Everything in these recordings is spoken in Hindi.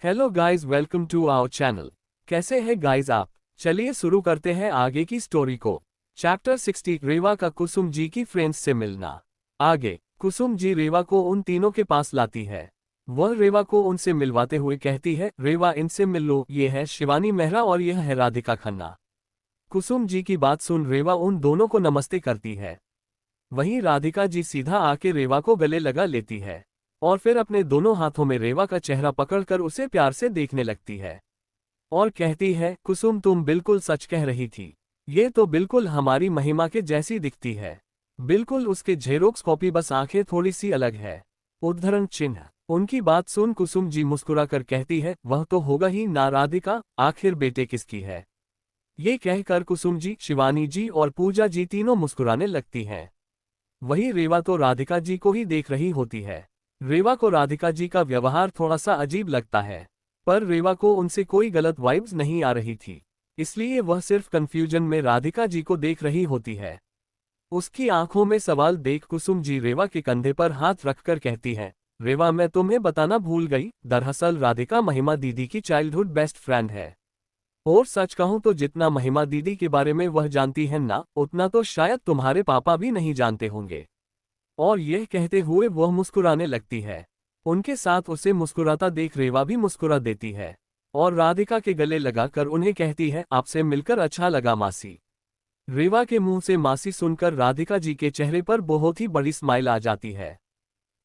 Hello guys, welcome to our channel. कैसे हैं गाइस आप? चलिए शुरू करते हैं आगे की स्टोरी को। चैप्टर 60, रेवा का कुसुम जी की फ्रेंड्स से मिलना। आगे कुसुम जी रेवा को उन तीनों के पास लाती है। वह रेवा को उनसे मिलवाते हुए कहती है, रेवा इनसे मिल लो, ये है शिवानी मेहरा और यह है राधिका खन्ना। कुसुम जी की बात सुन रेवा उन दोनों को नमस्ते करती है। वहीं राधिका जी सीधा आके रेवा को गले लगा लेती है और फिर अपने दोनों हाथों में रेवा का चेहरा पकड़कर उसे प्यार से देखने लगती है और कहती है, कुसुम तुम बिल्कुल सच कह रही थी। ये तो बिल्कुल हमारी महिमा के जैसी दिखती है, बिल्कुल उसके जेरोक्स कॉपी, बस आंखें थोड़ी सी अलग है। उद्धरण चिन्ह। उनकी बात सुन कुसुम जी मुस्कुराकर कहती है, वह तो होगा ही ना राधिका, आखिर बेटे किसकी है। ये कहकर कुसुम जी, शिवानी जी और पूजा जी तीनों मुस्कुराने लगती हैं। वही रेवा तो राधिका जी को ही देख रही होती है। रेवा को राधिका जी का व्यवहार थोड़ा सा अजीब लगता है, पर रेवा को उनसे कोई गलत वाइब्स नहीं आ रही थी, इसलिए वह सिर्फ कंफ्यूजन में राधिका जी को देख रही होती है। उसकी आंखों में सवाल देख कुसुम जी रेवा के कंधे पर हाथ रखकर कहती हैं, रेवा मैं तुम्हें बताना भूल गई, दरअसल राधिका महिमा दीदी की चाइल्डहुड बेस्ट फ्रेंड है। और सच कहूं तो जितना महिमा दीदी के बारे में वह जानती है ना, उतना तो शायद तुम्हारे पापा भी नहीं जानते होंगे। और यह कहते हुए वह मुस्कुराने लगती है। उनके साथ उसे मुस्कुराता देख रेवा भी मुस्कुरा देती है और राधिका के गले लगाकर उन्हें कहती है, आपसे मिलकर अच्छा लगा मासी। रेवा के मुंह से मासी सुनकर राधिका जी के चेहरे पर बहुत ही बड़ी स्माइल आ जाती है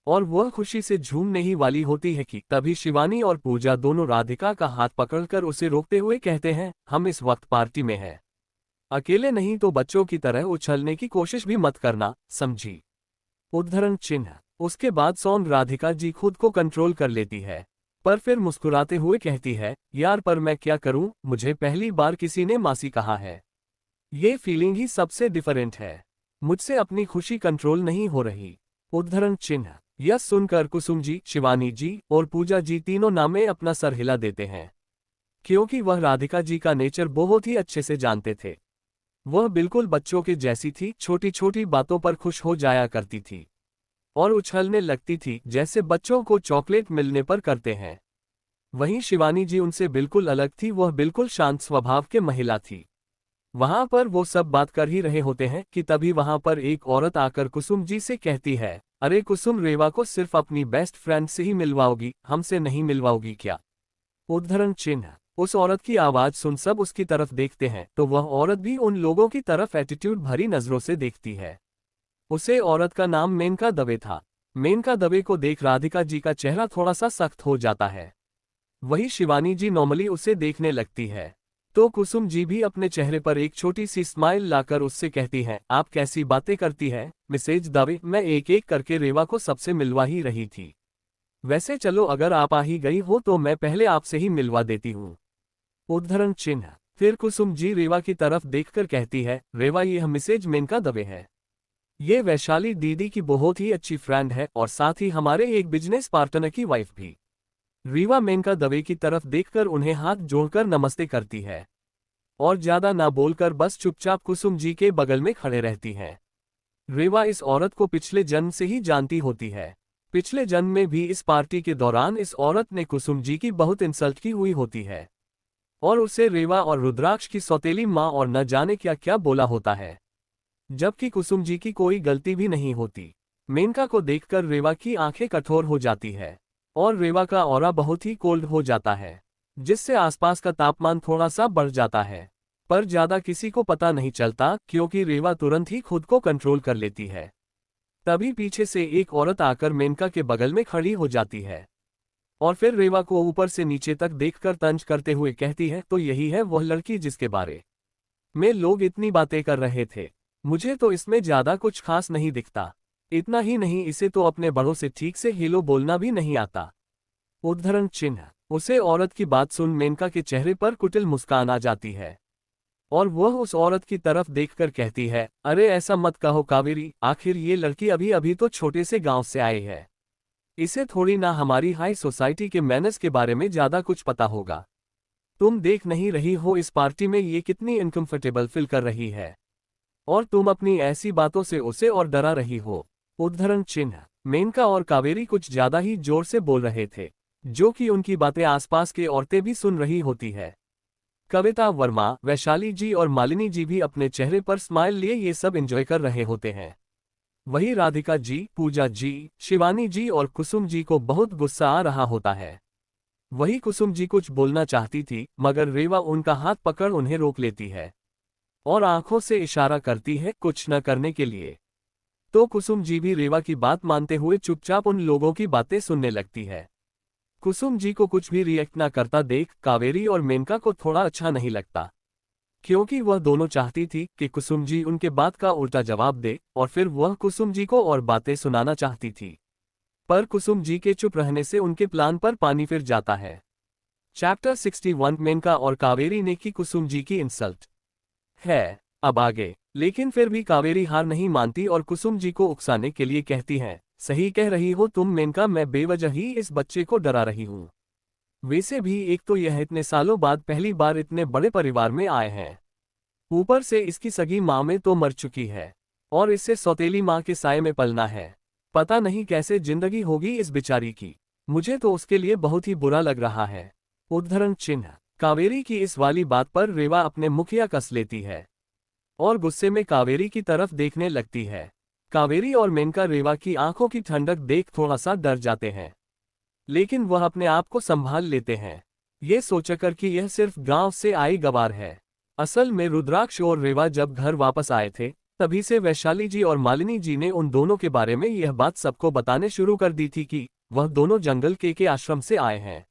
और वह खुशी से झूमने ही वाली होती है कि तभी शिवानी और पूजा दोनों राधिका का हाथ पकड़कर उसे रोकते हुए कहते हैं, हम इस वक्त पार्टी में हैं, अकेले नहीं तो बच्चों की तरह उछलने की कोशिश भी मत करना, समझी। उद्धरण चिन्ह। उसके बाद सोन राधिका जी खुद को कंट्रोल कर लेती है, पर फिर मुस्कुराते हुए कहती है, यार पर मैं क्या करूं, मुझे पहली बार किसी ने मासी कहा है। ये फीलिंग ही सबसे डिफरेंट है, मुझसे अपनी खुशी कंट्रोल नहीं हो रही। उद्धरण चिन्ह। यह सुनकर कुसुम जी, शिवानी जी और पूजा जी तीनों नामे अपना सर हिला देते हैं, क्योंकि वह राधिका जी का नेचर बहुत ही अच्छे से जानते थे। वह बिल्कुल बच्चों के जैसी थी, छोटी छोटी बातों पर खुश हो जाया करती थी और उछलने लगती थी जैसे बच्चों को चॉकलेट मिलने पर करते हैं। वहीं शिवानी जी उनसे बिल्कुल अलग थी, वह बिल्कुल शांत स्वभाव के महिला थी। वहां पर वो सब बात कर ही रहे होते हैं कि तभी वहां पर एक औरत आकर कुसुम जी से कहती है, अरे कुसुम, रेवा को सिर्फ अपनी बेस्ट फ्रेंड से ही मिलवाओगी, हमसे नहीं मिलवाओगी क्या। उद्धरण चिन्ह। उस औरत की आवाज सुन सब उसकी तरफ देखते हैं तो वह औरत भी उन लोगों की तरफ एटीट्यूड भरी नजरों से देखती है। उसे औरत का नाम मेनका दवे था। मेनका दवे को देख राधिका जी का चेहरा थोड़ा सा सख्त हो जाता है। वही शिवानी जी नॉर्मली उसे देखने लगती है तो कुसुम जी भी अपने चेहरे पर एक छोटी सी स्माइल लाकर उससे कहती हैं, आप कैसी बातें करती है मिसेज दवे, मैं एक एक करके रेवा को सबसे मिलवा ही रही थी। वैसे चलो, अगर आप आ ही गई हो तो मैं पहले आपसे ही मिलवा देती हूँ। उद्धरण चिन्ह। फिर कुसुम जी रेवा की तरफ देखकर कहती है, रेवा यह मिसेज मेनका दवे है। ये वैशाली दीदी की बहुत ही अच्छी फ्रेंड है और साथ ही हमारे एक बिजनेस पार्टनर की वाइफ भी। रीवा मेनका दवे की तरफ देखकर उन्हें हाथ जोड़कर नमस्ते करती है और ज्यादा ना बोलकर बस चुपचाप कुसुम जी के बगल में खड़े रहती हैं। रेवा इस औरत को पिछले जन्म से ही जानती होती है। पिछले जन्म में भी इस पार्टी के दौरान इस औरत ने कुसुम जी की बहुत इंसल्ट की हुई होती है और उसे रेवा और रुद्राक्ष की सौतेली माँ और न जाने क्या क्या बोला होता है, जबकि कुसुम जी की कोई गलती भी नहीं होती। मेनका को देखकर रेवा की आंखें कठोर हो जाती है और रेवा का ऑरा बहुत ही कोल्ड हो जाता है, जिससे आसपास का तापमान थोड़ा सा बढ़ जाता है, पर ज्यादा किसी को पता नहीं चलता क्योंकि रेवा तुरंत ही खुद को कंट्रोल कर लेती है। तभी पीछे से एक औरत आकर मेनका के बगल में खड़ी हो जाती है और फिर रेवा को ऊपर से नीचे तक देखकर तंज करते हुए कहती है, तो यही है वह लड़की जिसके बारे में लोग इतनी बातें कर रहे थे। मुझे तो इसमें ज्यादा कुछ खास नहीं दिखता। इतना ही नहीं, इसे तो अपने बड़ों से ठीक से हेलो बोलना भी नहीं आता। उद्धरण चिन्ह। उसे औरत की बात सुन मेनका के चेहरे पर कुटिल मुस्कान आ जाती है और वह उस औरत की तरफ देखकर कहती है, अरे ऐसा मत कहो कावेरी, आखिर ये लड़की अभी अभी तो छोटे से गांव से आई है, इसे थोड़ी ना हमारी हाई सोसाइटी के मैनर्स के बारे में ज्यादा कुछ पता होगा। तुम देख नहीं रही हो इस पार्टी में ये कितनी इनकम्फर्टेबल फील कर रही है और तुम अपनी ऐसी बातों से उसे और डरा रही हो। उद्धरण चिन्ह। मेनका और कावेरी कुछ ज्यादा ही जोर से बोल रहे थे, जो कि उनकी बातें आसपास के औरतें भी सुन रही होती है। कविता वर्मा, वैशाली जी और मालिनी जी भी अपने चेहरे पर स्माइल लिए ये सब एंजॉय कर रहे होते हैं। वही राधिका जी, पूजा जी, शिवानी जी और कुसुम जी को बहुत गुस्सा आ रहा होता है। वही कुसुम जी कुछ बोलना चाहती थी, मगर रेवा उनका हाथ पकड़ उन्हें रोक लेती है और आंखों से इशारा करती है कुछ न करने के लिए। तो कुसुम जी भी रेवा की बात मानते हुए चुपचाप उन लोगों की बातें सुनने लगती है। कुसुम जी को कुछ भी रिएक्ट ना करता देख कावेरी और मेनका को थोड़ा अच्छा नहीं लगता, क्योंकि वह दोनों चाहती थी कि कुसुम जी उनके बात का उल्टा जवाब दे और फिर वह कुसुम जी को और बातें सुनाना चाहती थी। पर कुसुम जी के चुप रहने से उनके प्लान पर पानी फिर जाता है। चैप्टर 61 मेनका और कावेरी ने की कुसुम जी की इंसल्ट है। अब आगे। लेकिन फिर भी कावेरी हार नहीं मानती और कुसुम जी को उकसाने के लिए कहती है, सही कह रही हो तुम मेनका, मैं बेवजह ही इस बच्चे को डरा रही हूँ। वैसे भी एक तो यह इतने सालों बाद पहली बार इतने बड़े परिवार में आए हैं। ऊपर से इसकी सगी माँ में तो मर चुकी है और इससे सौतेली माँ के साये में पलना है। पता नहीं कैसे जिंदगी होगी इस बेचारी की। मुझे तो उसके लिए बहुत ही बुरा लग रहा है। उद्धरण चिन्ह। कावेरी की इस वाली बात पर रेवा अपने मुखिया कस लेती है और गुस्से में कावेरी की तरफ देखने लगती है। कावेरी और मेनका रेवा की आंखों की ठंडक देख थोड़ा सा डर जाते हैं, लेकिन वह अपने आप को संभाल लेते हैं, ये सोचकर कि यह सिर्फ गांव से आई गवार है। असल में रुद्राक्ष और रेवा जब घर वापस आए थे, तभी से वैशाली जी और मालिनी जी ने उन दोनों के बारे में यह बात सबको बताने शुरू कर दी थी कि वह दोनों जंगल के आश्रम से आए हैं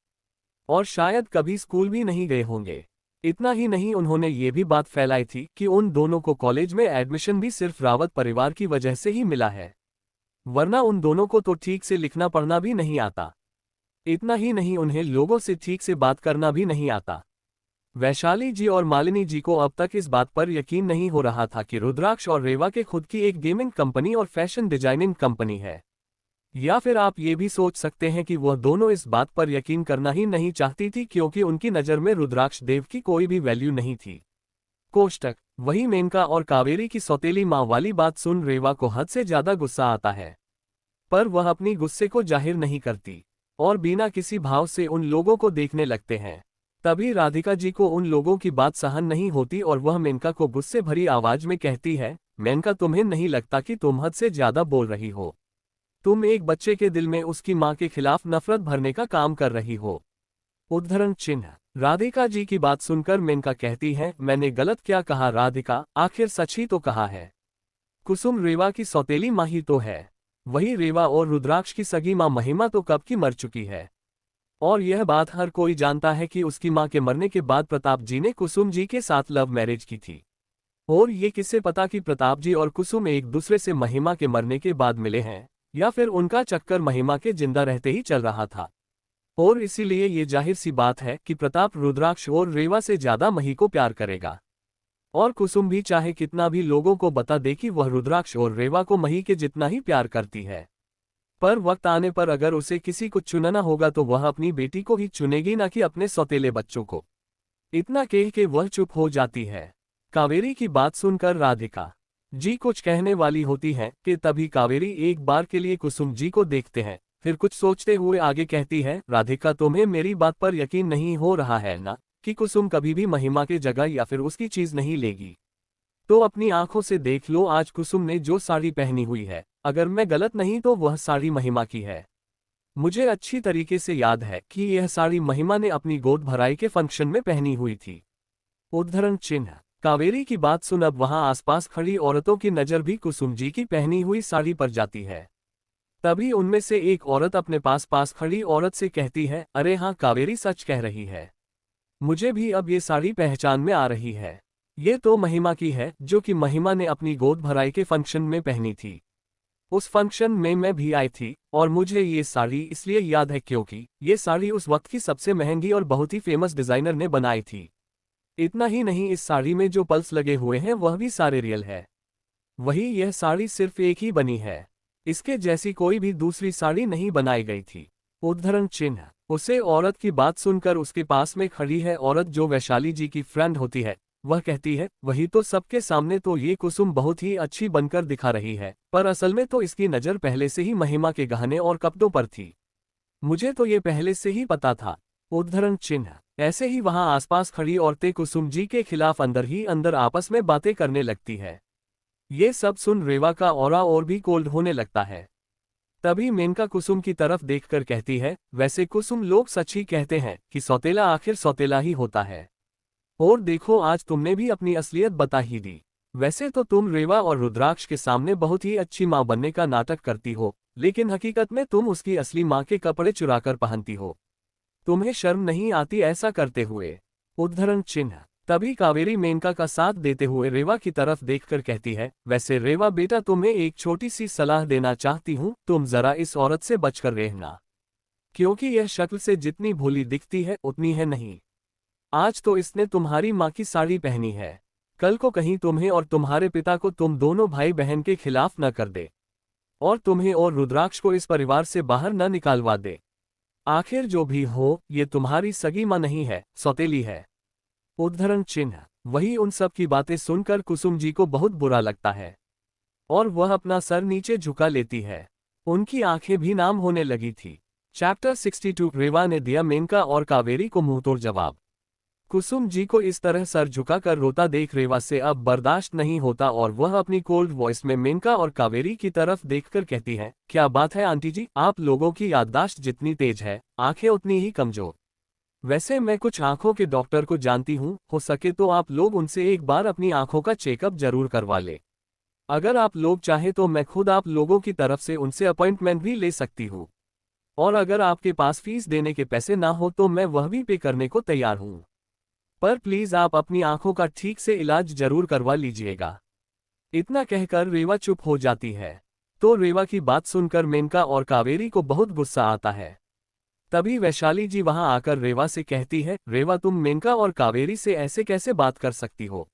और शायद कभी स्कूल भी नहीं गए होंगे। इतना ही नहीं, उन्होंने ये भी बात फैलाई थी कि उन दोनों को कॉलेज में एडमिशन भी सिर्फ रावत परिवार की वजह से ही मिला है, वरना उन दोनों को तो ठीक से लिखना पढ़ना भी नहीं आता। इतना ही नहीं, उन्हें लोगों से ठीक से बात करना भी नहीं आता। वैशाली जी और मालिनी जी को अब तक इस बात पर यकीन नहीं हो रहा था कि रुद्राक्ष और रेवा के खुद की एक गेमिंग कंपनी और फैशन डिजाइनिंग कंपनी है। या फिर आप ये भी सोच सकते हैं कि वह दोनों इस बात पर यकीन करना ही नहीं चाहती थी क्योंकि उनकी नज़र में रुद्राक्ष देव की कोई भी वैल्यू नहीं थी। कोष्टक। वही मेनका और कावेरी की सौतेली माँ वाली बात सुन रेवा को हद से ज्यादा गुस्सा आता है, पर वह अपनी गुस्से को जाहिर नहीं करती और बिना किसी भाव से उन लोगों को देखने लगते हैं। तभी राधिका जी को उन लोगों की बात सहन नहीं होती और वह मेनका को गुस्से भरी आवाज में कहती है, मेनका तुम्हें नहीं लगता कि तुम हद से ज्यादा बोल रही हो? तुम एक बच्चे के दिल में उसकी माँ के खिलाफ नफरत भरने का काम कर रही हो। उद्धरण चिन्ह। राधिका जी की बात सुनकर मेनका कहती है, मैंने गलत क्या कहा राधिका, आखिर सच ही तो कहा है। कुसुम रेवा की सौतेली माँ ही तो है। वही रेवा और रुद्राक्ष की सगी माँ महिमा तो कब की मर चुकी है और यह बात हर कोई जानता है कि उसकी माँ के मरने के बाद प्रताप जी ने कुसुम जी के साथ लव मैरिज की थी। और ये किससे पता कि प्रताप जी और कुसुम एक दूसरे से महिमा के मरने के बाद मिले हैं या फिर उनका चक्कर महिमा के जिंदा रहते ही चल रहा था। और इसीलिए ये जाहिर सी बात है कि प्रताप रुद्राक्ष और रेवा से ज्यादा मही को प्यार करेगा और कुसुम भी चाहे कितना भी लोगों को बता दे कि वह रुद्राक्ष और रेवा को मही के जितना ही प्यार करती है, पर वक्त आने पर अगर उसे किसी को चुनना होगा तो वह अपनी बेटी को ही चुनेगी, ना कि अपने सौतेले बच्चों को। इतना कह के वह चुप हो जाती है। कावेरी की बात सुनकर राधिका जी कुछ कहने वाली होती है कि तभी कावेरी एक बार के लिए कुसुम जी को देखते हैं, फिर कुछ सोचते हुए आगे कहती है, राधिका तुम्हें मेरी बात पर यकीन नहीं हो रहा है ना कि कुसुम कभी भी महिमा के जगह या फिर उसकी चीज नहीं लेगी? तो अपनी आंखों से देख लो, आज कुसुम ने जो साड़ी पहनी हुई है, अगर मैं गलत नहीं तो वह साड़ी महिमा की है। मुझे अच्छी तरीके से याद है कि यह साड़ी महिमा ने अपनी गोद भराई के फंक्शन में पहनी हुई थी। उद्धरण चिन्ह। कावेरी की बात सुन अब वहां आसपास खड़ी औरतों की नजर भी कुसुम जी की पहनी हुई साड़ी पर जाती है। तभी उनमें से एक औरत अपने पास खड़ी औरत से कहती है, अरे हाँ, कावेरी सच कह रही है, मुझे भी अब ये साड़ी पहचान में आ रही है। ये तो महिमा की है जो कि महिमा ने अपनी गोद भराई के फंक्शन में पहनी थी। उस फंक्शन में मैं भी आई थी और मुझे ये साड़ी इसलिए याद है क्योंकि ये साड़ी उस वक्त की सबसे महंगी और बहुत ही फेमस डिजाइनर ने बनाई थी। इतना ही नहीं, इस साड़ी में जो पल्स लगे हुए हैं वह भी सारे रियल है। वही यह साड़ी सिर्फ एक ही बनी है, इसके जैसी कोई भी दूसरी साड़ी नहीं बनाई गई थी। उद्धरण चिन्ह। उसे औरत की बात सुनकर उसके पास में खड़ी है औरत जो वैशाली जी की फ्रेंड होती है, वह कहती है, वही तो, सबके सामने तो ये कुसुम बहुत ही अच्छी बनकर दिखा रही है, पर असल में तो इसकी नज़र पहले से ही महिमा के गहने और कपड़ों पर थी। मुझे तो ये पहले से ही पता था। उद्धरण चिन्ह। ऐसे ही वहां आसपास खड़ी औरतें कुसुम जी के खिलाफ अंदर ही अंदर आपस में बातें करने लगती है। ये सब सुन रेवा का ऑरा और भी कोल्ड होने लगता है। तभी मेनका कुसुम की तरफ देखकर कहती है, वैसे कुसुम लोग सच ही कहते हैं कि सौतेला आखिर सौतेला ही होता है। और देखो आज तुमने भी अपनी असलियत बता ही दी। वैसे तो तुम रेवा और रुद्राक्ष के सामने बहुत ही अच्छी माँ बनने का नाटक करती हो, लेकिन हकीकत में तुम उसकी असली माँ के कपड़े चुराकर पहनती हो। तुम्हें शर्म नहीं आती ऐसा करते हुए? उद्धरण चिन्ह। तभी कावेरी मेनका का साथ देते हुए रेवा की तरफ देखकर कहती है, वैसे रेवा बेटा तुम्हें एक छोटी सी सलाह देना चाहती हूँ, तुम जरा इस औरत से बचकर रहना। क्योंकि यह शक्ल से जितनी भोली दिखती है उतनी है नहीं। आज तो इसने तुम्हारी माँ की साड़ी पहनी है, कल को कहीं तुम्हें और तुम्हारे पिता को तुम दोनों भाई बहन के खिलाफ न कर दे, और तुम्हें और रुद्राक्ष को इस परिवार से बाहर न निकालवा दे। आखिर जो भी हो, ये तुम्हारी सगी माँ नहीं है, सौतेली है। उद्धरण चिन्ह। वही उन सब की बातें सुनकर कुसुम जी को बहुत बुरा लगता है और वह अपना सर नीचे झुका लेती है। उनकी आंखें भी नाम होने लगी थी। चैप्टर 62। रेवा ने दिया मेनका और कावेरी को मुंहतोड़ जवाब। कुसुम जी को इस तरह सर झुकाकर रोता देख रेवा से अब बर्दाश्त नहीं होता और वह अपनी कोल्ड वॉइस में मेनका और कावेरी की तरफ देखकर कहती है, क्या बात है आंटी जी, आप लोगों की याददाश्त जितनी तेज है, आंखें उतनी ही कमजोर। वैसे मैं कुछ आंखों के डॉक्टर को जानती हूँ, हो सके तो आप लोग उनसे एक बार अपनी आंखों का चेकअप जरूर करवा ले। अगर आप लोग चाहे तो मैं खुद आप लोगों की तरफ से उनसे अपॉइंटमेंट भी ले सकती हूँ। और अगर आपके पास फीस देने के पैसे ना हो तो मैं वह भी पे करने को तैयार हूँ। पर प्लीज आप अपनी आंखों का ठीक से इलाज जरूर करवा लीजिएगा। इतना कहकर रेवा चुप हो जाती है। तो रेवा की बात सुनकर मेनका और कावेरी को बहुत गुस्सा आता है। तभी वैशाली जी वहां आकर रेवा से कहती है, रेवा तुम मेनका और कावेरी से ऐसे कैसे बात कर सकती हो?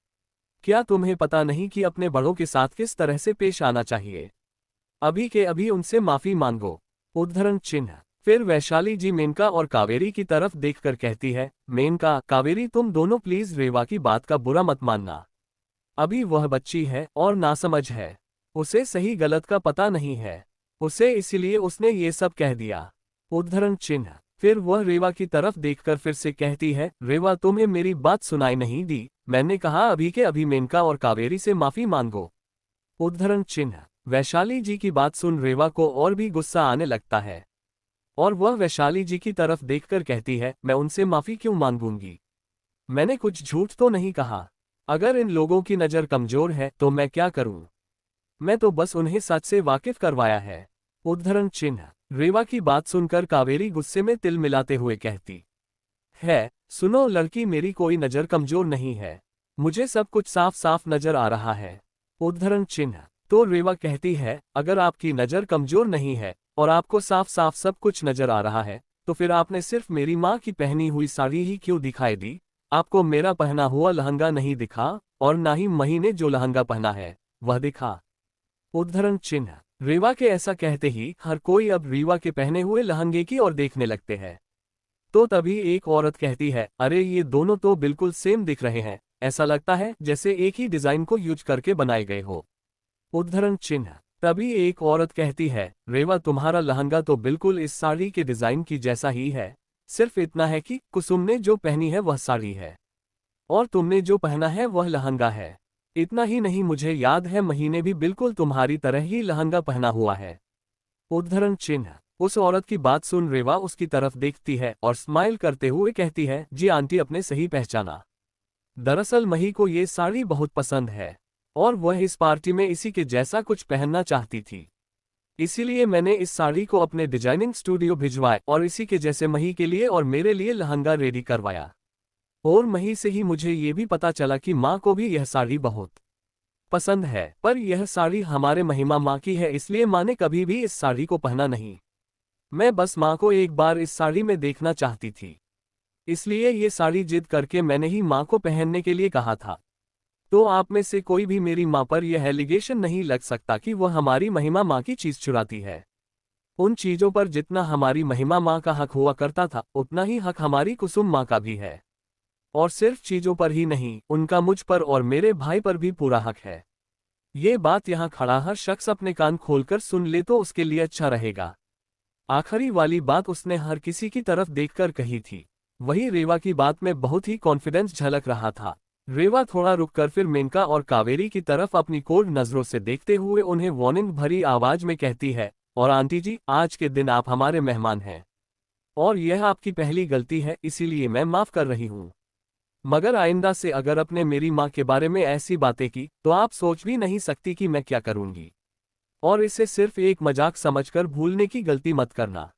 क्या तुम्हें पता नहीं कि अपने बड़ों के साथ किस तरह से पेश आना चाहिए? अभी के अभी उनसे माफी मांगो। उद्धरण चिन्ह। फिर वैशाली जी मेनका और कावेरी की तरफ देखकर कहती है, मेनका कावेरी तुम दोनों प्लीज रेवा की बात का बुरा मत मानना। अभी वह बच्ची है और नासमझ है, उसे सही गलत का पता नहीं है, उसे इसलिए उसने ये सब कह दिया। उद्धरण चिन्ह। फिर वह रेवा की तरफ देखकर फिर से कहती है, रेवा तुम्हें मेरी बात सुनाई नहीं दी, मैंने कहा अभी के अभी मेनका और कावेरी से माफी मांगो। उद्धरण चिन्ह। वैशाली जी की बात सुन रेवा को और भी गुस्सा आने लगता है और वह वैशाली जी की तरफ देखकर कहती है, मैं उनसे माफी क्यों मांगूंगी? मैंने कुछ झूठ तो नहीं कहा। अगर इन लोगों की नज़र कमजोर है तो मैं क्या करूं? मैं तो बस उन्हें सच से वाकिफ करवाया है। उद्धरण चिन्ह। रेवा की बात सुनकर कावेरी गुस्से में तिल मिलाते हुए कहती है, सुनो लड़की, मेरी कोई नज़र कमजोर नहीं है, मुझे सब कुछ साफ साफ नजर आ रहा है। उद्धरण चिन्ह। तो रेवा कहती है, अगर आपकी नज़र कमजोर नहीं है और आपको साफ साफ सब कुछ नजर आ रहा है, तो फिर आपने सिर्फ मेरी माँ की पहनी हुई साड़ी ही क्यों दिखाई दी? आपको मेरा पहना हुआ लहंगा नहीं दिखा, और ना ही मही ने जो लहंगा पहना है वह दिखा। उद्धरण चिन्ह। रेवा के ऐसा कहते ही हर कोई अब रीवा के पहने हुए लहंगे की ओर देखने लगते हैं। तो तभी एक औरत कहती है, अरे ये दोनों तो बिल्कुल सेम दिख रहे हैं, ऐसा लगता है जैसे एक ही डिजाइन को यूज करके बनाए गए हो। उद्धरण चिन्ह। तभी एक औरत कहती है, रेवा तुम्हारा लहंगा तो बिल्कुल इस साड़ी के डिजाइन की जैसा ही है, सिर्फ इतना है कि कुसुम ने जो पहनी है वह साड़ी है और तुमने जो पहना है वह लहंगा है। इतना ही नहीं, मुझे याद है मही ने भी बिल्कुल तुम्हारी तरह ही लहंगा पहना हुआ है। उद्धरण चिन्ह। उस औरत की बात सुन रेवा उसकी तरफ देखती है और स्माइल करते हुए कहती है, जी आंटी आपने सही पहचाना। दरअसल मही को ये साड़ी बहुत पसंद है और वह इस पार्टी में इसी के जैसा कुछ पहनना चाहती थी। इसीलिए मैंने इस साड़ी को अपने डिजाइनिंग स्टूडियो भिजवाया और इसी के जैसे मही के लिए और मेरे लिए लहंगा रेडी करवाया। और मही से ही मुझे ये भी पता चला कि माँ को भी यह साड़ी बहुत पसंद है, पर यह साड़ी हमारे महिमा माँ की है, इसलिए माँ ने कभी भी इस साड़ी को पहना नहीं। मैं बस माँ को एक बार इस साड़ी में देखना चाहती थी, इसलिए ये साड़ी जिद करके मैंने ही माँ को पहनने के लिए कहा था। तो आप में से कोई भी मेरी माँ पर यह एलिगेशन नहीं लग सकता कि वह हमारी महिमा माँ की चीज चुराती है। उन चीजों पर जितना हमारी महिमा माँ का हक हुआ करता था, उतना ही हक हमारी कुसुम माँ का भी है। और सिर्फ चीजों पर ही नहीं, उनका मुझ पर और मेरे भाई पर भी पूरा हक है। ये बात यहाँ खड़ा हर शख्स अपने कान खोलकर सुन ले तो उसके लिए अच्छा रहेगा। आखिरी वाली बात उसने हर किसी की तरफ देखकर कही थी। वही रेवा की बात में बहुत ही कॉन्फिडेंस झलक रहा था। रेवा थोड़ा रुककर फिर मेनका और कावेरी की तरफ अपनी कोल्ड नजरों से देखते हुए उन्हें वार्निंग भरी आवाज में कहती है, और आंटी जी, आज के दिन आप हमारे मेहमान हैं और यह आपकी पहली गलती है, इसीलिए मैं माफ कर रही हूँ। मगर आइंदा से अगर आपने मेरी माँ के बारे में ऐसी बातें की तो आप सोच भी नहीं सकती कि मैं क्या करूँगी। और इसे सिर्फ एक मजाक समझकर भूलने की गलती मत करना।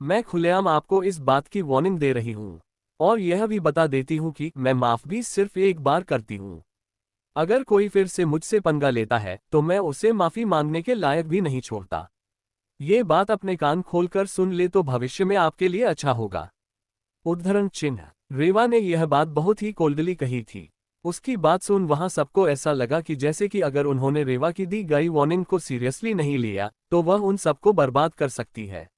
मैं खुलेआम आपको इस बात की वार्निंग दे रही हूँ और यह भी बता देती हूँ कि मैं माफ भी सिर्फ एक बार करती हूँ। अगर कोई फिर से मुझसे पंगा लेता है तो मैं उसे माफी मांगने के लायक भी नहीं छोड़ता। ये बात अपने कान खोलकर सुन ले तो भविष्य में आपके लिए अच्छा होगा। उद्धरण चिन्ह। रेवा ने यह बात बहुत ही कोल्डली कही थी। उसकी बात सुन वहां सबको ऐसा लगा कि जैसे कि अगर उन्होंने रेवा की दी गई वार्निंग को सीरियसली नहीं लिया तो वह उन सबको बर्बाद कर सकती है।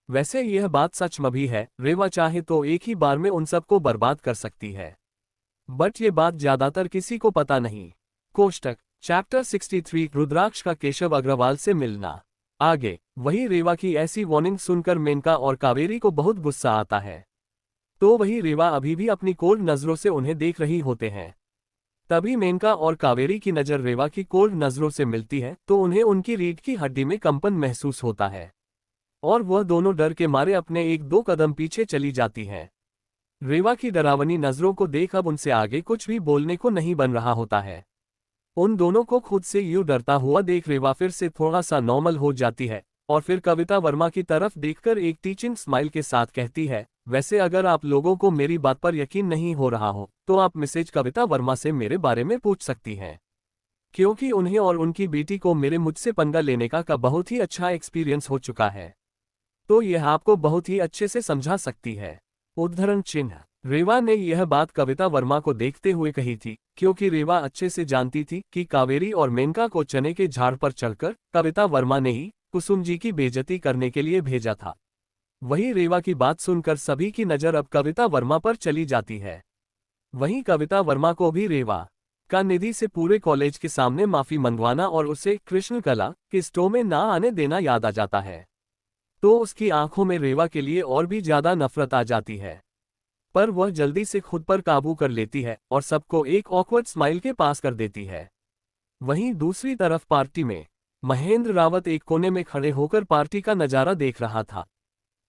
वैसे यह बात सच में भी है, रेवा चाहे तो एक ही बार में उन सबको बर्बाद कर सकती है। बट ये बात ज्यादातर किसी को पता नहीं। कोष्टक चैप्टर 63 रुद्राक्ष का केशव अग्रवाल से मिलना। आगे वही रेवा की ऐसी वार्निंग सुनकर मेनका और कावेरी को बहुत गुस्सा आता है। तो वही रेवा अभी भी अपनी कोल्ड नजरों से उन्हें देख रही होते हैं। तभी मेनका और कावेरी की नजर रेवा की कोल्ड नजरों से मिलती है तो उन्हें उनकी रीढ़ की हड्डी में कंपन महसूस होता है और वह दोनों डर के मारे अपने एक दो कदम पीछे चली जाती हैं। रेवा की डरावनी नजरों को देख अब उनसे आगे कुछ भी बोलने को नहीं बन रहा होता है। उन दोनों को खुद से यूं डरता हुआ देख रेवा फिर से थोड़ा सा नॉर्मल हो जाती है और फिर कविता वर्मा की तरफ देखकर एक टीचिंग स्माइल के साथ कहती है, वैसे अगर आप लोगों को मेरी बात पर यकीन नहीं हो रहा हो तो आप मिसेज कविता वर्मा से मेरे बारे में पूछ सकती हैं, क्योंकि उन्हें और उनकी बेटी को मेरे मुझसे पंगा लेने का बहुत ही अच्छा एक्सपीरियंस हो चुका है, तो यह आपको बहुत ही अच्छे से समझा सकती है। उद्धरण चिन्ह। रेवा ने यह बात कविता वर्मा को देखते हुए कही थी, क्योंकि रेवा अच्छे से जानती थी कि कावेरी और मेनका को चने के झाड़ पर चढ़कर कविता वर्मा ने ही कुसुम जी की बेइज्जती करने के लिए भेजा था। वही रेवा की बात सुनकर सभी की नजर अब कविता वर्मा पर चली जाती है। वहीं कविता वर्मा को भी रेवा का निधि से पूरे कॉलेज के सामने माफी मंगवाना और उसे कृष्ण कला के स्टोर में ना आने देना याद आ जाता है, तो उसकी आंखों में रेवा के लिए और भी ज्यादा नफरत आ जाती है। पर वह जल्दी से खुद पर काबू कर लेती है और सबको एक ऑकवर्ड स्माइल के पास कर देती है। वहीं दूसरी तरफ पार्टी में महेंद्र रावत एक कोने में खड़े होकर पार्टी का नजारा देख रहा था।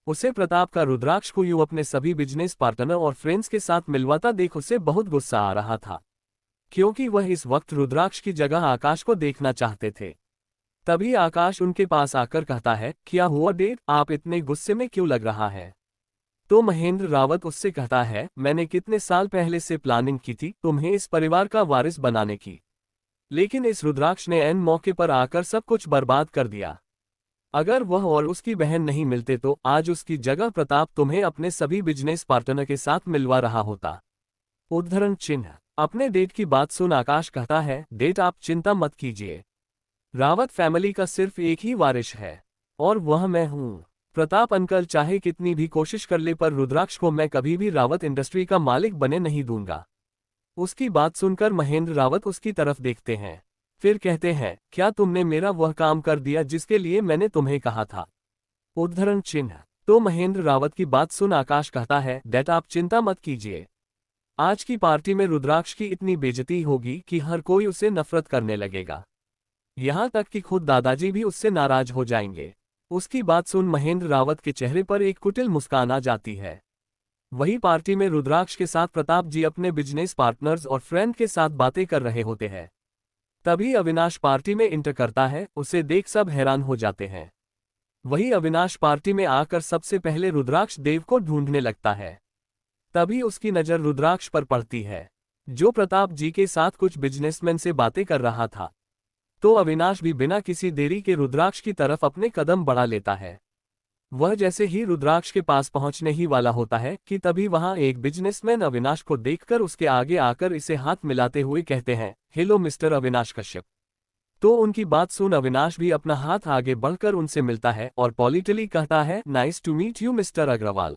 उसे प्रताप का रुद्राक्ष को यूं अपने सभी बिजनेस पार्टनर और फ्रेंड्स के साथ मिलवाता देख उसे बहुत गुस्सा आ रहा था, क्योंकि वह इस वक्त रुद्राक्ष की जगह आकाश को देखना चाहते थे। तभी आकाश उनके पास आकर कहता है, क्या हुआ डेड, आप इतने गुस्से में क्यों लग रहा है? तो महेंद्र रावत उससे कहता है, मैंने कितने साल पहले से प्लानिंग की थी तुम्हें इस परिवार का वारिस बनाने की, लेकिन इस रुद्राक्ष ने ऐन मौके पर आकर सब कुछ बर्बाद कर दिया। अगर वह और उसकी बहन नहीं मिलते तो आज उसकी जगह प्रताप तुम्हें अपने सभी बिजनेस पार्टनर के साथ मिलवा रहा होता। उद्धरण चिन्ह। अपने डेट की बात सुन आकाश कहता है, डेट आप चिंता मत कीजिए, रावत फैमिली का सिर्फ एक ही वारिस है और वह मैं हूँ। प्रताप अंकल चाहे कितनी भी कोशिश कर ले पर रुद्राक्ष को मैं कभी भी रावत इंडस्ट्री का मालिक बने नहीं दूंगा। उसकी बात सुनकर महेंद्र रावत उसकी तरफ देखते हैं, फिर कहते हैं, क्या तुमने मेरा वह काम कर दिया जिसके लिए मैंने तुम्हें कहा था? उद्धरण चिन्ह। तो महेंद्र रावत की बात सुन आकाश कहता है, डैड आप चिंता मत कीजिए, आज की पार्टी में रुद्राक्ष की इतनी बेइज्जती होगी कि हर कोई उसे नफरत करने लगेगा, यहाँ तक कि खुद दादाजी भी उससे नाराज हो जाएंगे। उसकी बात सुन महेंद्र रावत के चेहरे पर एक कुटिल मुस्कान आ जाती है। वही पार्टी में रुद्राक्ष के साथ प्रताप जी अपने बिजनेस पार्टनर्स और फ्रेंड के साथ बातें कर रहे होते हैं। तभी अविनाश पार्टी में इंटर करता है, उसे देख सब हैरान हो जाते हैं। वही अविनाश पार्टी में आकर सबसे पहले रुद्राक्ष देव को ढूंढने लगता है। तभी उसकी नज़र रुद्राक्ष पर पड़ती है, जो प्रताप जी के साथ कुछ बिजनेसमैन से बातें कर रहा था। तो अविनाश भी बिना किसी देरी के रुद्राक्ष की तरफ अपने कदम बढ़ा लेता है। वह जैसे ही रुद्राक्ष के पास पहुंचने ही वाला होता है कि तभी वहां एक बिजनेसमैन अविनाश को देखकर उसके आगे आकर इसे हाथ मिलाते हुए कहते हैं, हेलो मिस्टर अविनाश कश्यप। तो उनकी बात सुन अविनाश भी अपना हाथ आगे बढ़कर उनसे मिलता है और पॉलिटली कहता है, nice to meet you mister Agarwal.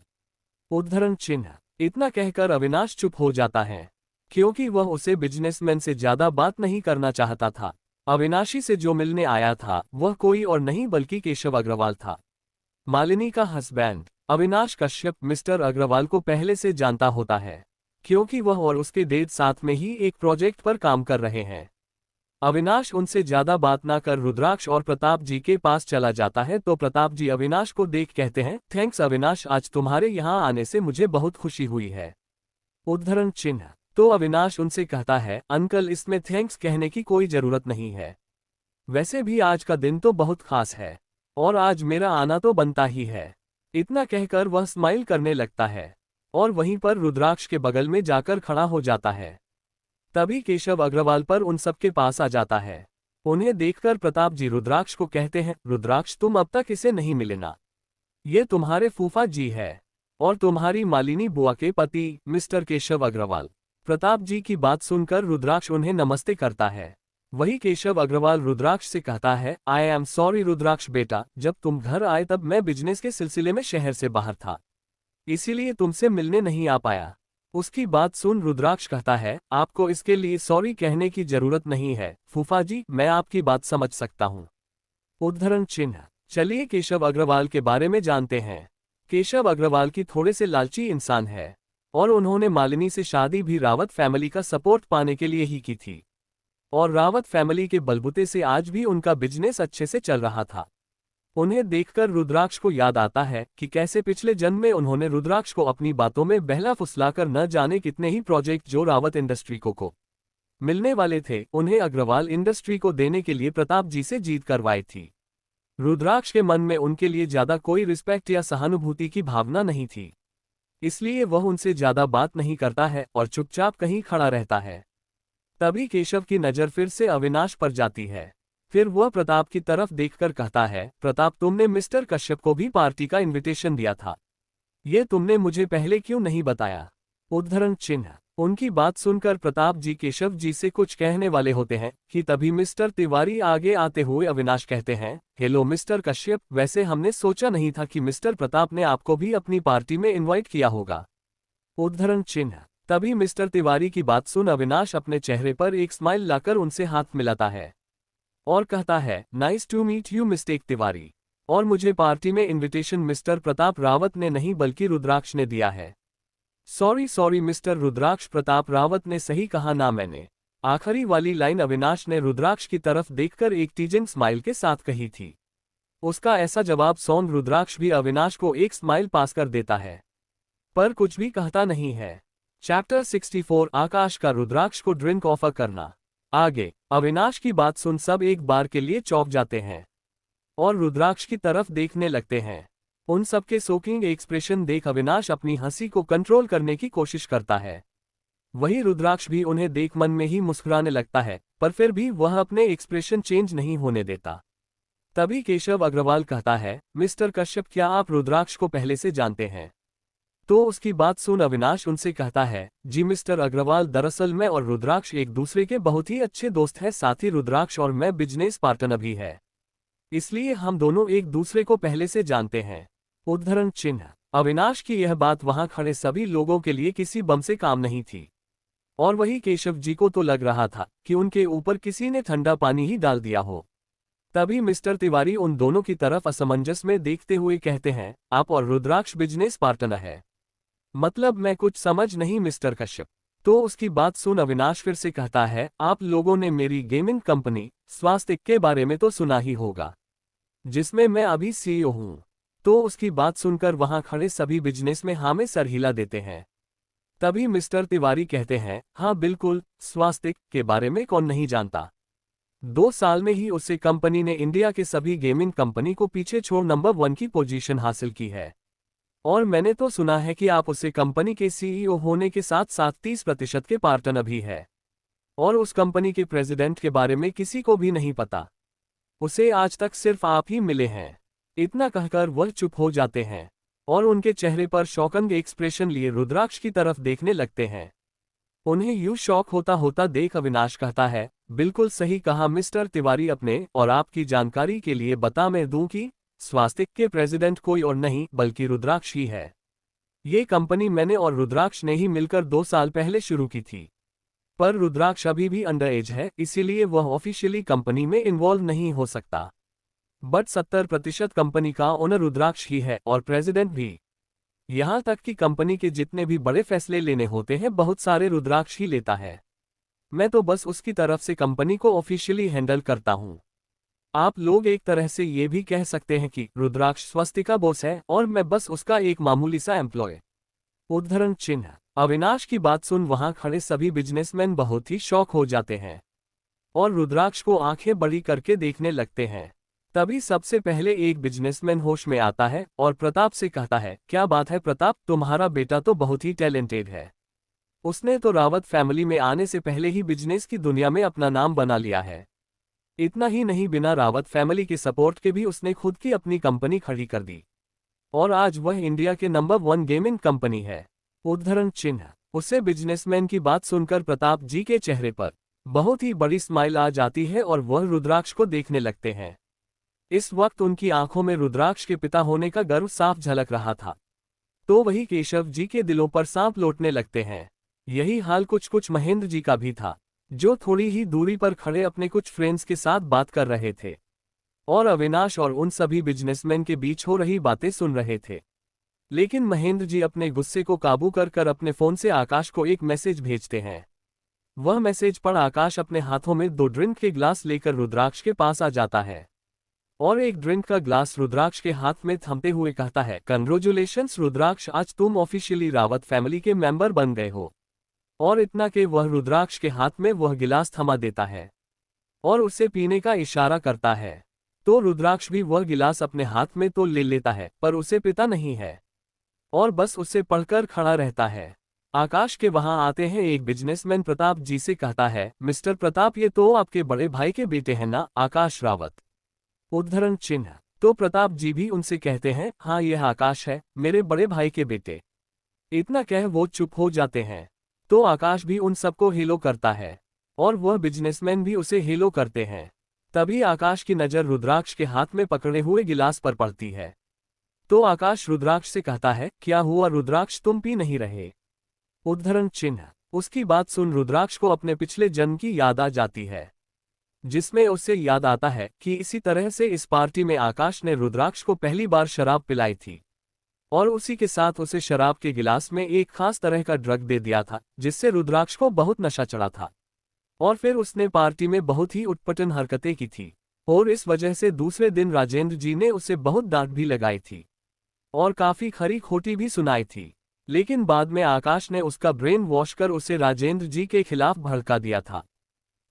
उद्धरण चिन्ह। इतना कहकर अविनाश चुप हो जाता है, क्योंकि वह उसे बिजनेसमैन से ज्यादा बात नहीं करना चाहता था। अविनाशी से जो मिलने आया था वह कोई और नहीं बल्कि केशव अग्रवाल था। मालिनी का हस्बैंड अविनाश कश्यप मिस्टर अग्रवाल को पहले से जानता होता है, क्योंकि वह और उसके डेट साथ में ही एक प्रोजेक्ट पर काम कर रहे हैं। अविनाश उनसे ज्यादा बात ना कर रुद्राक्ष और प्रताप जी के पास चला जाता है तो प्रताप जी अविनाश को देख कहते हैं, थैंक्स अविनाश, आज तुम्हारे यहाँ आने से मुझे बहुत खुशी हुई है। उद्धरण चिन्ह। तो अविनाश उनसे कहता है, अंकल इसमें थैंक्स कहने की कोई जरूरत नहीं है। वैसे भी आज का दिन तो बहुत खास है और आज मेरा आना तो बनता ही है। इतना कहकर वह स्माइल करने लगता है और वहीं पर रुद्राक्ष के बगल में जाकर खड़ा हो जाता है। तभी केशव अग्रवाल पर उन सबके पास आ जाता है। उन्हें देखकर प्रताप जी रुद्राक्ष को कहते हैं, रुद्राक्ष तुम अब तक इसे नहीं मिले ना। ये तुम्हारे फूफा जी है और तुम्हारी मालिनी बुआ के पति मिस्टर केशव अग्रवाल। प्रताप जी की बात सुनकर रुद्राक्ष उन्हें नमस्ते करता है। वही केशव अग्रवाल रुद्राक्ष से कहता है, आई एम सॉरी रुद्राक्ष बेटा, जब तुम घर आए तब मैं बिजनेस के सिलसिले में शहर से बाहर था, इसीलिए तुमसे मिलने नहीं आ पाया। उसकी बात सुन रुद्राक्ष कहता है, आपको इसके लिए सॉरी कहने की जरूरत नहीं है फूफा जी, मैं आपकी बात समझ सकता हूँ। उद्धरण चिन्ह। चलिए केशव अग्रवाल के बारे में जानते हैं। केशव अग्रवाल की थोड़े से लालची इंसान है और उन्होंने मालिनी से शादी भी रावत फैमिली का सपोर्ट पाने के लिए ही की थी और रावत फैमिली के बलबूते से आज भी उनका बिजनेस अच्छे से चल रहा था। उन्हें देखकर रुद्राक्ष को याद आता है कि कैसे पिछले जन्म में उन्होंने रुद्राक्ष को अपनी बातों में बहला फुसलाकर न जाने कितने ही प्रोजेक्ट जो रावत इंडस्ट्री को मिलने वाले थे, उन्हें अग्रवाल इंडस्ट्री को देने के लिए प्रताप जी से जीत करवाई थी। रुद्राक्ष के मन में उनके लिए ज्यादा कोई रिस्पेक्ट या सहानुभूति की भावना नहीं थी, इसलिए वह उनसे ज्यादा बात नहीं करता है और चुपचाप कहीं खड़ा रहता है। तभी केशव की नजर फिर से अविनाश पर जाती है। फिर वह प्रताप की तरफ देखकर कहता है, प्रताप तुमने मिस्टर कश्यप को भी पार्टी का इनविटेशन दिया था, ये तुमने मुझे पहले क्यों नहीं बताया। उद्धरण चिन्ह। उनकी बात सुनकर प्रताप जी केशव जी से कुछ कहने वाले होते हैं कि तभी मिस्टर तिवारी आगे आते हुए अविनाश कहते हैं, हेलो मिस्टर कश्यप, वैसे हमने सोचा नहीं था कि मिस्टर प्रताप ने आपको भी अपनी पार्टी में इनवाइट किया होगा। उद्धरण चिन्ह। तभी मिस्टर तिवारी की बात सुन अविनाश अपने चेहरे पर एक स्माइल लाकर उनसे हाथ मिलाता है और कहता है, nice to meet you mister Tiwari, और मुझे पार्टी में इनविटेशन मिस्टर प्रताप रावत ने नहीं बल्कि रुद्राक्ष ने दिया है। सॉरी मिस्टर रुद्राक्ष, प्रताप रावत ने सही कहा ना मैंने। आखिरी वाली लाइन अविनाश ने रुद्राक्ष की तरफ देखकर एक टीजिंग स्माइल के साथ कही थी। उसका ऐसा जवाब सुन रुद्राक्ष भी अविनाश को एक स्माइल पास कर देता है, पर कुछ भी कहता नहीं है। चैप्टर 64 आकाश का रुद्राक्ष को ड्रिंक ऑफर करना। आगे अविनाश की बात सुन सब एक बार के लिए चौंक जाते हैं और रुद्राक्ष की तरफ देखने लगते हैं। उन सबके शॉकिंग एक्सप्रेशन देख अविनाश अपनी हंसी को कंट्रोल करने की कोशिश करता है। वही रुद्राक्ष भी उन्हें देख मन में ही मुस्कुराने लगता है, पर फिर भी वह अपने एक्सप्रेशन चेंज नहीं होने देता। तभी केशव अग्रवाल कहता है, मिस्टर कश्यप क्या आप रुद्राक्ष को पहले से जानते हैं? तो उसकी बात सुन अविनाश उनसे कहता है, जी मिस्टर अग्रवाल, दरअसल मैं और रुद्राक्ष एक दूसरे के बहुत ही अच्छे दोस्त हैं, साथ ही रुद्राक्ष और मैं बिजनेस पार्टनर भी है, इसलिए हम दोनों एक दूसरे को पहले से जानते हैं। उद्धरण चिन्ह। अविनाश की यह बात वहां खड़े सभी लोगों के लिए किसी बम से काम नहीं थी और वही केशव जी को तो लग रहा था कि उनके ऊपर किसी ने ठंडा पानी ही डाल दिया हो। तभी मिस्टर तिवारी उन दोनों की तरफ असमंजस में देखते हुए कहते हैं, आप और रुद्राक्ष बिजनेस पार्टनर है? मतलब मैं कुछ समझ नहीं मिस्टर कश्यप। तो उसकी बात सुन अविनाश फिर से कहता है, आप लोगों ने मेरी गेमिंग कंपनी स्वास्तिक के बारे में तो सुना ही होगा, जिसमें मैं अभी सीईओ हूं। तो उसकी बात सुनकर वहां खड़े सभी बिजनेस में हाँ में सर हिला देते हैं। तभी मिस्टर तिवारी कहते हैं, हाँ बिल्कुल, स्वास्तिक के बारे में कौन नहीं जानता। 2 साल में ही उससे कंपनी ने इंडिया के सभी गेमिंग कंपनी को पीछे छोड़ नंबर 1 की पोजीशन हासिल की है और मैंने तो सुना है कि आप उसे कंपनी के सीईओ होने के साथ साथ 30% के पार्टनर भी है और उस कंपनी के प्रेसिडेंट के बारे में किसी को भी नहीं पता, उसे आज तक सिर्फ आप ही मिले हैं। इतना कहकर वह चुप हो जाते हैं और उनके चेहरे पर शॉकिंग एक्सप्रेशन लिए रुद्राक्ष की तरफ देखने लगते हैं। उन्हें यूं शॉक होता होता देख अविनाश कहता है, बिल्कुल सही कहा मिस्टर तिवारी, अपने और आपकी जानकारी के लिए बता मैं दूं कि स्वास्तिक के प्रेसिडेंट कोई और नहीं बल्कि रुद्राक्ष ही है। ये कंपनी मैंने और रुद्राक्ष ने ही मिलकर 2 साल पहले शुरू की थी, पर रुद्राक्ष अभी भी अंडर एज है, इसीलिए वह ऑफिशियली कंपनी में इन्वॉल्व नहीं हो सकता। बट 70% कंपनी का ओनर रुद्राक्ष ही है और प्रेसिडेंट भी। यहाँ तक कि कंपनी के जितने भी बड़े फैसले लेने होते हैं बहुत सारे रुद्राक्ष ही लेता है। मैं तो बस उसकी तरफ से कंपनी को ऑफिशियली हैंडल करता हूँ। आप लोग एक तरह से ये भी कह सकते हैं कि रुद्राक्ष स्वस्तिका बॉस है और मैं बस उसका एक मामूली सा एम्प्लॉय। उद्धरण चिन्ह। अविनाश की बात सुन वहां खड़े सभी बिजनेसमैन बहुत ही शॉक हो जाते हैं और रुद्राक्ष को आंखें बड़ी करके देखने लगते हैं। तभी सबसे पहले एक बिजनेसमैन होश में आता है और प्रताप से कहता है, क्या बात है प्रताप, तुम्हारा बेटा तो बहुत ही टैलेंटेड है। उसने तो रावत फैमिली में आने से पहले ही बिजनेस की दुनिया में अपना नाम बना लिया है। इतना ही नहीं, बिना रावत फैमिली के सपोर्ट के भी उसने खुद की अपनी कंपनी खड़ी कर दी और आज वह इंडिया के नंबर 1 गेमिंग कंपनी है। उद्धरण चिन्ह। उसे बिजनेसमैन की बात सुनकर प्रताप जी के चेहरे पर बहुत ही बड़ी स्माइल आ जाती है और वह रुद्राक्ष को देखने लगते हैं। इस वक्त उनकी आंखों में रुद्राक्ष के पिता होने का गर्व साफ झलक रहा था। तो वही केशव जी के दिलों पर सांप लौटने लगते हैं। यही हाल कुछ महेंद्र जी का भी था, जो थोड़ी ही दूरी पर खड़े अपने कुछ फ्रेंड्स के साथ बात कर रहे थे और अविनाश और उन सभी बिजनेसमैन के बीच हो रही बातें सुन रहे थे। लेकिन महेंद्र जी अपने गुस्से को काबू कर अपने फोन से आकाश को एक मैसेज भेजते हैं। वह मैसेज पढ़ आकाश अपने हाथों में 2 ड्रिंक के ग्लास लेकर रुद्राक्ष के पास आ जाता है और एक ड्रिंक का ग्लास रुद्राक्ष के हाथ में थमते हुए कहता है, कंग्रेचुलेशंस रुद्राक्ष, आज तुम ऑफिशियली रावत फैमिली के मेंबर बन गए हो। और इतना कि वह रुद्राक्ष के हाथ में वह गिलास थमा देता है और उसे पीने का इशारा करता है। तो रुद्राक्ष भी वह गिलास अपने हाथ में तो ले लेता है पर उसे पीता नहीं है और बस उसे पढ़कर खड़ा रहता है। आकाश के वहां आते हैं एक बिजनेसमैन प्रताप जी से कहता है, मिस्टर प्रताप, ये तो आपके बड़े भाई के बेटे हैं ना, आकाश रावत। उद्धरण चिन्ह। तो प्रताप जी भी उनसे कहते हैं, हाँ यह आकाश है, मेरे बड़े भाई के बेटे। इतना कह वो चुप हो जाते हैं। तो आकाश भी उन सबको हेलो करता है और वह बिजनेसमैन भी उसे हेलो करते हैं। तभी आकाश की नज़र रुद्राक्ष के हाथ में पकड़े हुए गिलास पर पड़ती है। तो आकाश रुद्राक्ष से कहता है, क्या हुआ रुद्राक्ष, तुम पी नहीं रहे? उद्धरण चिन्ह। उसकी बात सुन रुद्राक्ष को अपने पिछले जन्म की याद आ जाती है, जिसमें उसे याद आता है कि इसी तरह से इस पार्टी में आकाश ने रुद्राक्ष को पहली बार शराब पिलाई थी और उसी के साथ उसे शराब के गिलास में एक खास तरह का ड्रग दे दिया था, जिससे रुद्राक्ष को बहुत नशा चढ़ा था और फिर उसने पार्टी में बहुत ही उटपटन हरकतें की थी और इस वजह से दूसरे दिन राजेंद्र जी ने उसे बहुत डांट भी लगाई थी और काफी खरी खोटी भी सुनाई थी। लेकिन बाद में आकाश ने उसका ब्रेन वॉश कर उसे राजेंद्र जी के खिलाफ भड़का दिया था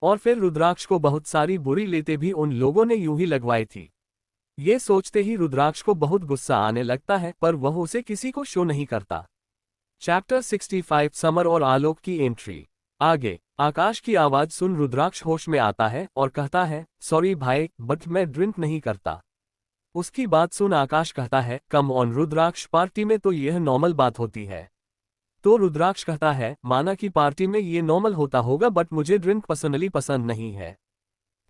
और फिर रुद्राक्ष को बहुत सारी बुरी लेते भी उन लोगों ने यूं ही लगवाई थी। ये सोचते ही रुद्राक्ष को बहुत गुस्सा आने लगता है पर वह उसे किसी को शो नहीं करता। चैप्टर 65 समर और आलोक की एंट्री। आगे आकाश की आवाज सुन रुद्राक्ष होश में आता है और कहता है, सॉरी भाई, बट मैं ड्रिंक नहीं करता। उसकी बात सुन आकाश कहता है, कम ऑन रुद्राक्ष, पार्टी में तो यह नॉर्मल बात होती है। तो रुद्राक्ष कहता है, माना कि पार्टी में ये नॉर्मल होता होगा बट मुझे ड्रिंक पर्सनली पसंद नहीं है।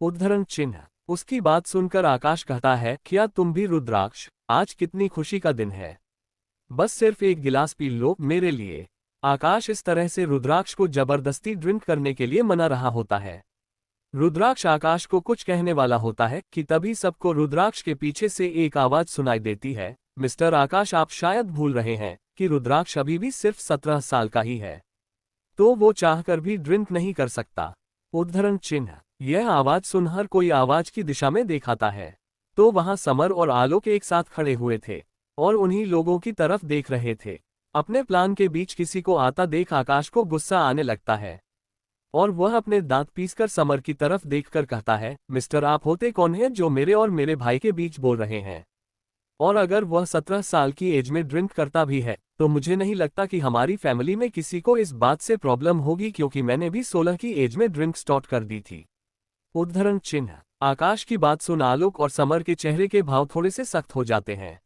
उद्धरण चिन्ह। उसकी बात सुनकर आकाश कहता है, क्या तुम भी रुद्राक्ष, आज कितनी खुशी का दिन है, बस सिर्फ एक गिलास पी लो मेरे लिए। आकाश इस तरह से रुद्राक्ष को जबरदस्ती ड्रिंक करने के लिए मना रहा होता है। रुद्राक्ष आकाश को कुछ कहने वाला होता है कि तभी सबको रुद्राक्ष के पीछे से एक आवाज सुनाई देती है, मिस्टर आकाश, आप शायद भूल रहे हैं कि रुद्राक्ष अभी भी सिर्फ 17 साल का ही है, तो वो चाहकर भी ड्रिंक नहीं कर सकता। उद्धरण चिन्ह। यह आवाज सुन हर कोई आवाज की दिशा में देखाता है। तो वहां समर और आलोक एक साथ खड़े हुए थे और उन्हीं लोगों की तरफ देख रहे थे। अपने प्लान के बीच किसी को आता देख आकाश को गुस्सा आने लगता है और वह अपने दांत पीसकर समर की तरफ देखकर कहता है, मिस्टर, आप होते कौन हैं जो मेरे और मेरे भाई के बीच बोल रहे हैं? और अगर वह 17 साल की एज में ड्रिंक करता भी है तो मुझे नहीं लगता कि हमारी फैमिली में किसी को इस बात से प्रॉब्लम होगी, क्योंकि मैंने भी 16 की एज में ड्रिंक स्टार्ट कर दी थी। उद्धरण चिन्ह। आकाश की बात सुन आलोक और समर के चेहरे के भाव थोड़े से सख्त हो जाते हैं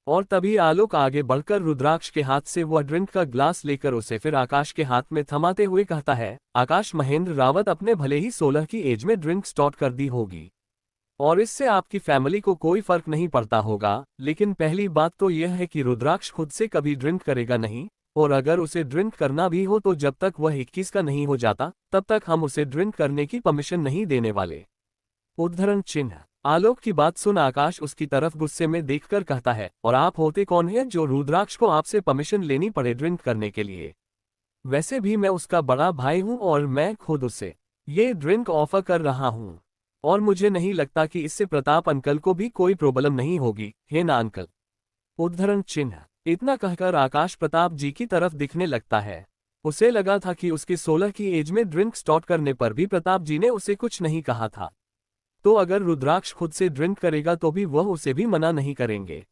और तभी आलोक आगे बढ़कर रुद्राक्ष के हाथ से वह ड्रिंक का ग्लास लेकर उसे फिर आकाश के हाथ में थमाते हुए कहता है, आकाश, महेंद्र रावत अपने भले ही 16 की एज में ड्रिंक स्टार्ट कर दी होगी और इससे आपकी फैमिली को कोई फर्क नहीं पड़ता होगा, लेकिन पहली बात तो यह है कि रुद्राक्ष खुद से कभी ड्रिंक करेगा नहीं और अगर उसे ड्रिंक करना भी हो तो जब तक वह 21 का नहीं हो जाता तब तक हम उसे ड्रिंक करने की परमिशन नहीं देने वाले। उद्धरण चिन्ह। आलोक की बात सुन आकाश उसकी तरफ गुस्से में देखकर कहता है, और आप होते कौन हैं जो रुद्राक्ष को आपसे परमिशन लेनी पड़े ड्रिंक करने के लिए? वैसे भी मैं उसका बड़ा भाई हूं और मैं खुद उसे ये ड्रिंक ऑफर कर रहा हूं, और मुझे नहीं लगता कि इससे प्रताप अंकल को भी कोई प्रॉब्लम नहीं होगी, है ना अंकल? उद्धरण चिन्ह। इतना कहकर आकाश प्रताप जी की तरफ दिखने लगता है। उसे लगा था कि उसके 16 की एज में ड्रिंक स्टार्ट करने पर भी प्रताप जी ने उसे कुछ नहीं कहा था, तो अगर रुद्राक्ष खुद से ड्रिंक करेगा तो भी वह उसे भी मना नहीं करेंगे,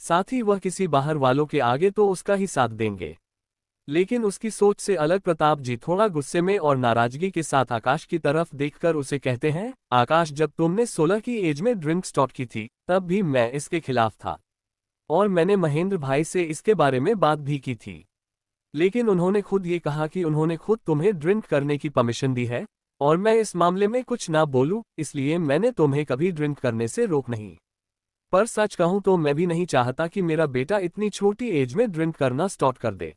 साथ ही वह किसी बाहर वालों के आगे तो उसका ही साथ देंगे। लेकिन उसकी सोच से अलग प्रताप जी थोड़ा गुस्से में और नाराजगी के साथ आकाश की तरफ देखकर उसे कहते हैं, आकाश, जब तुमने 16 की एज में ड्रिंक स्टार्ट की थी तब भी मैं इसके खिलाफ था, और मैंने महेंद्र भाई से इसके बारे में बात भी की थी, लेकिन उन्होंने खुद ये कहा कि उन्होंने खुद तुम्हें ड्रिंक करने की परमिशन दी है, और मैं इस मामले में कुछ ना बोलूं, इसलिए मैंने तुम्हें कभी ड्रिंक करने से रोक नहीं। पर सच कहूं तो मैं भी नहीं चाहता कि मेरा बेटा इतनी छोटी एज में ड्रिंक करना स्टार्ट कर दे।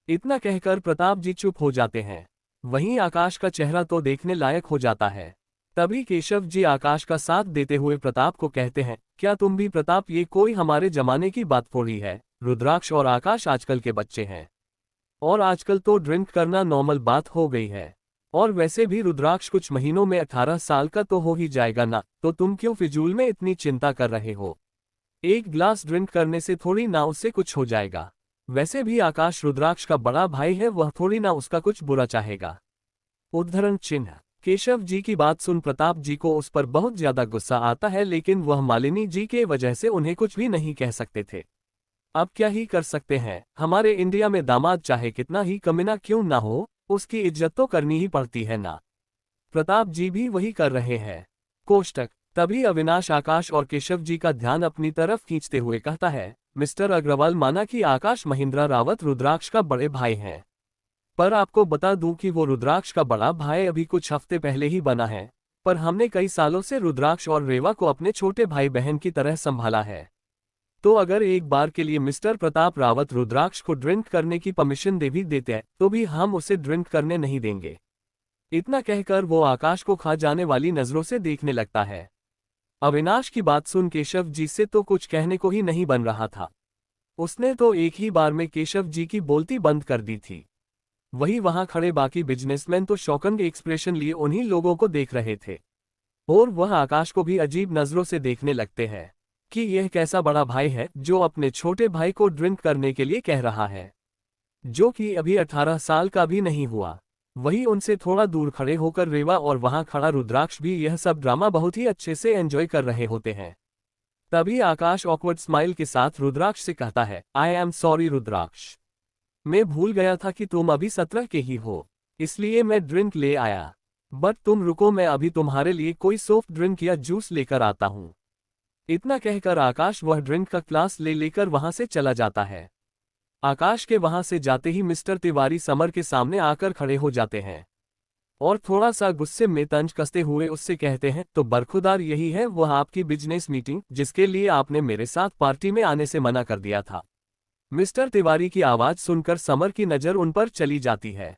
इतना कहकर प्रताप जी चुप हो जाते हैं। वहीं आकाश का चेहरा तो देखने लायक हो जाता है। तभी केशव जी आकाश का साथ देते हुए प्रताप को कहते हैं, क्या तुम भी प्रताप, ये कोई हमारे जमाने की बात थोड़ी है, रुद्राक्ष और आकाश आजकल के बच्चे हैं, और आजकल तो ड्रिंक करना नॉर्मल बात हो गई है, और वैसे भी रुद्राक्ष कुछ महीनों में 18 साल का तो हो ही जाएगा ना, तो तुम क्यों फिजूल में इतनी चिंता कर रहे हो? एक ग्लास ड्रिंक करने से थोड़ी ना उससे कुछ हो जाएगा। वैसे भी आकाश रुद्राक्ष का बड़ा भाई है, वह थोड़ी ना उसका कुछ बुरा चाहेगा। उद्धरण चिन्ह। केशव जी की बात सुन प्रताप जी को उस पर बहुत ज्यादा गुस्सा आता है, लेकिन वह मालिनी जी के वजह से उन्हें कुछ भी नहीं कह सकते थे। अब क्या ही कर सकते हैं, हमारे इंडिया में दामाद चाहे कितना ही कमीना क्यों ना हो, उसकी इज्जत तो करनी ही पड़ती है ना। प्रताप जी भी वही कर रहे हैं। कोष्टक। तभी अविनाश आकाश और केशव जी का ध्यान अपनी तरफ खींचते हुए कहता है, मिस्टर अग्रवाल, माना कि आकाश महिंद्रा रावत रुद्राक्ष का बड़े भाई हैं, पर आपको बता दूं कि वो रुद्राक्ष का बड़ा भाई अभी कुछ हफ्ते पहले ही बना है, पर हमने कई सालों से रुद्राक्ष और रेवा को अपने छोटे भाई बहन की तरह संभाला है। तो अगर एक बार के लिए मिस्टर प्रताप रावत रुद्राक्ष को ड्रिंक करने की परमिशन दे भी देते हैं तो भी हम उसे ड्रिंक करने नहीं देंगे। इतना कहकर वो आकाश को खा जाने वाली नजरों से देखने लगता है। अविनाश की बात सुन केशव जी से तो कुछ कहने को ही नहीं बन रहा था। उसने तो एक ही बार में केशव जी की बोलती बंद कर दी थी। वही वहां खड़े बाकी बिजनेसमैन तो शौकंग एक्सप्रेशन लिए उन्हीं लोगों को देख रहे थे, और वह आकाश को भी अजीब नजरों से देखने लगते हैं कि यह कैसा बड़ा भाई है जो अपने छोटे भाई को ड्रिंक करने के लिए कह रहा है, जो कि अभी 18 साल का भी नहीं हुआ। वही उनसे थोड़ा दूर खड़े होकर रेवा और वहां खड़ा रुद्राक्ष भी यह सब ड्रामा बहुत ही अच्छे से एंजॉय कर रहे होते हैं। तभी आकाश ऑकवर्ड स्माइल के साथ रुद्राक्ष से कहता है, आई एम सॉरी रुद्राक्ष, मैं भूल गया था कि तुम अभी 17 के ही हो, इसलिए मैं ड्रिंक ले आया। बट तुम रुको, मैं अभी तुम्हारे लिए कोई सॉफ्ट ड्रिंक या जूस लेकर आता हूँ। इतना कहकर आकाश वह ड्रिंक का ग्लास लेकर वहां से चला जाता है। आकाश के वहां से जाते ही मिस्टर तिवारी समर के सामने आकर खड़े हो जाते हैं, और थोड़ा सा गुस्से में तंज कसते हुए उससे कहते हैं, तो बरखुदार यही है वह आपकी बिजनेस मीटिंग जिसके लिए आपने मेरे साथ पार्टी में आने से मना कर दिया था। मिस्टर तिवारी की आवाज सुनकर समर की नजर उन पर चली जाती है।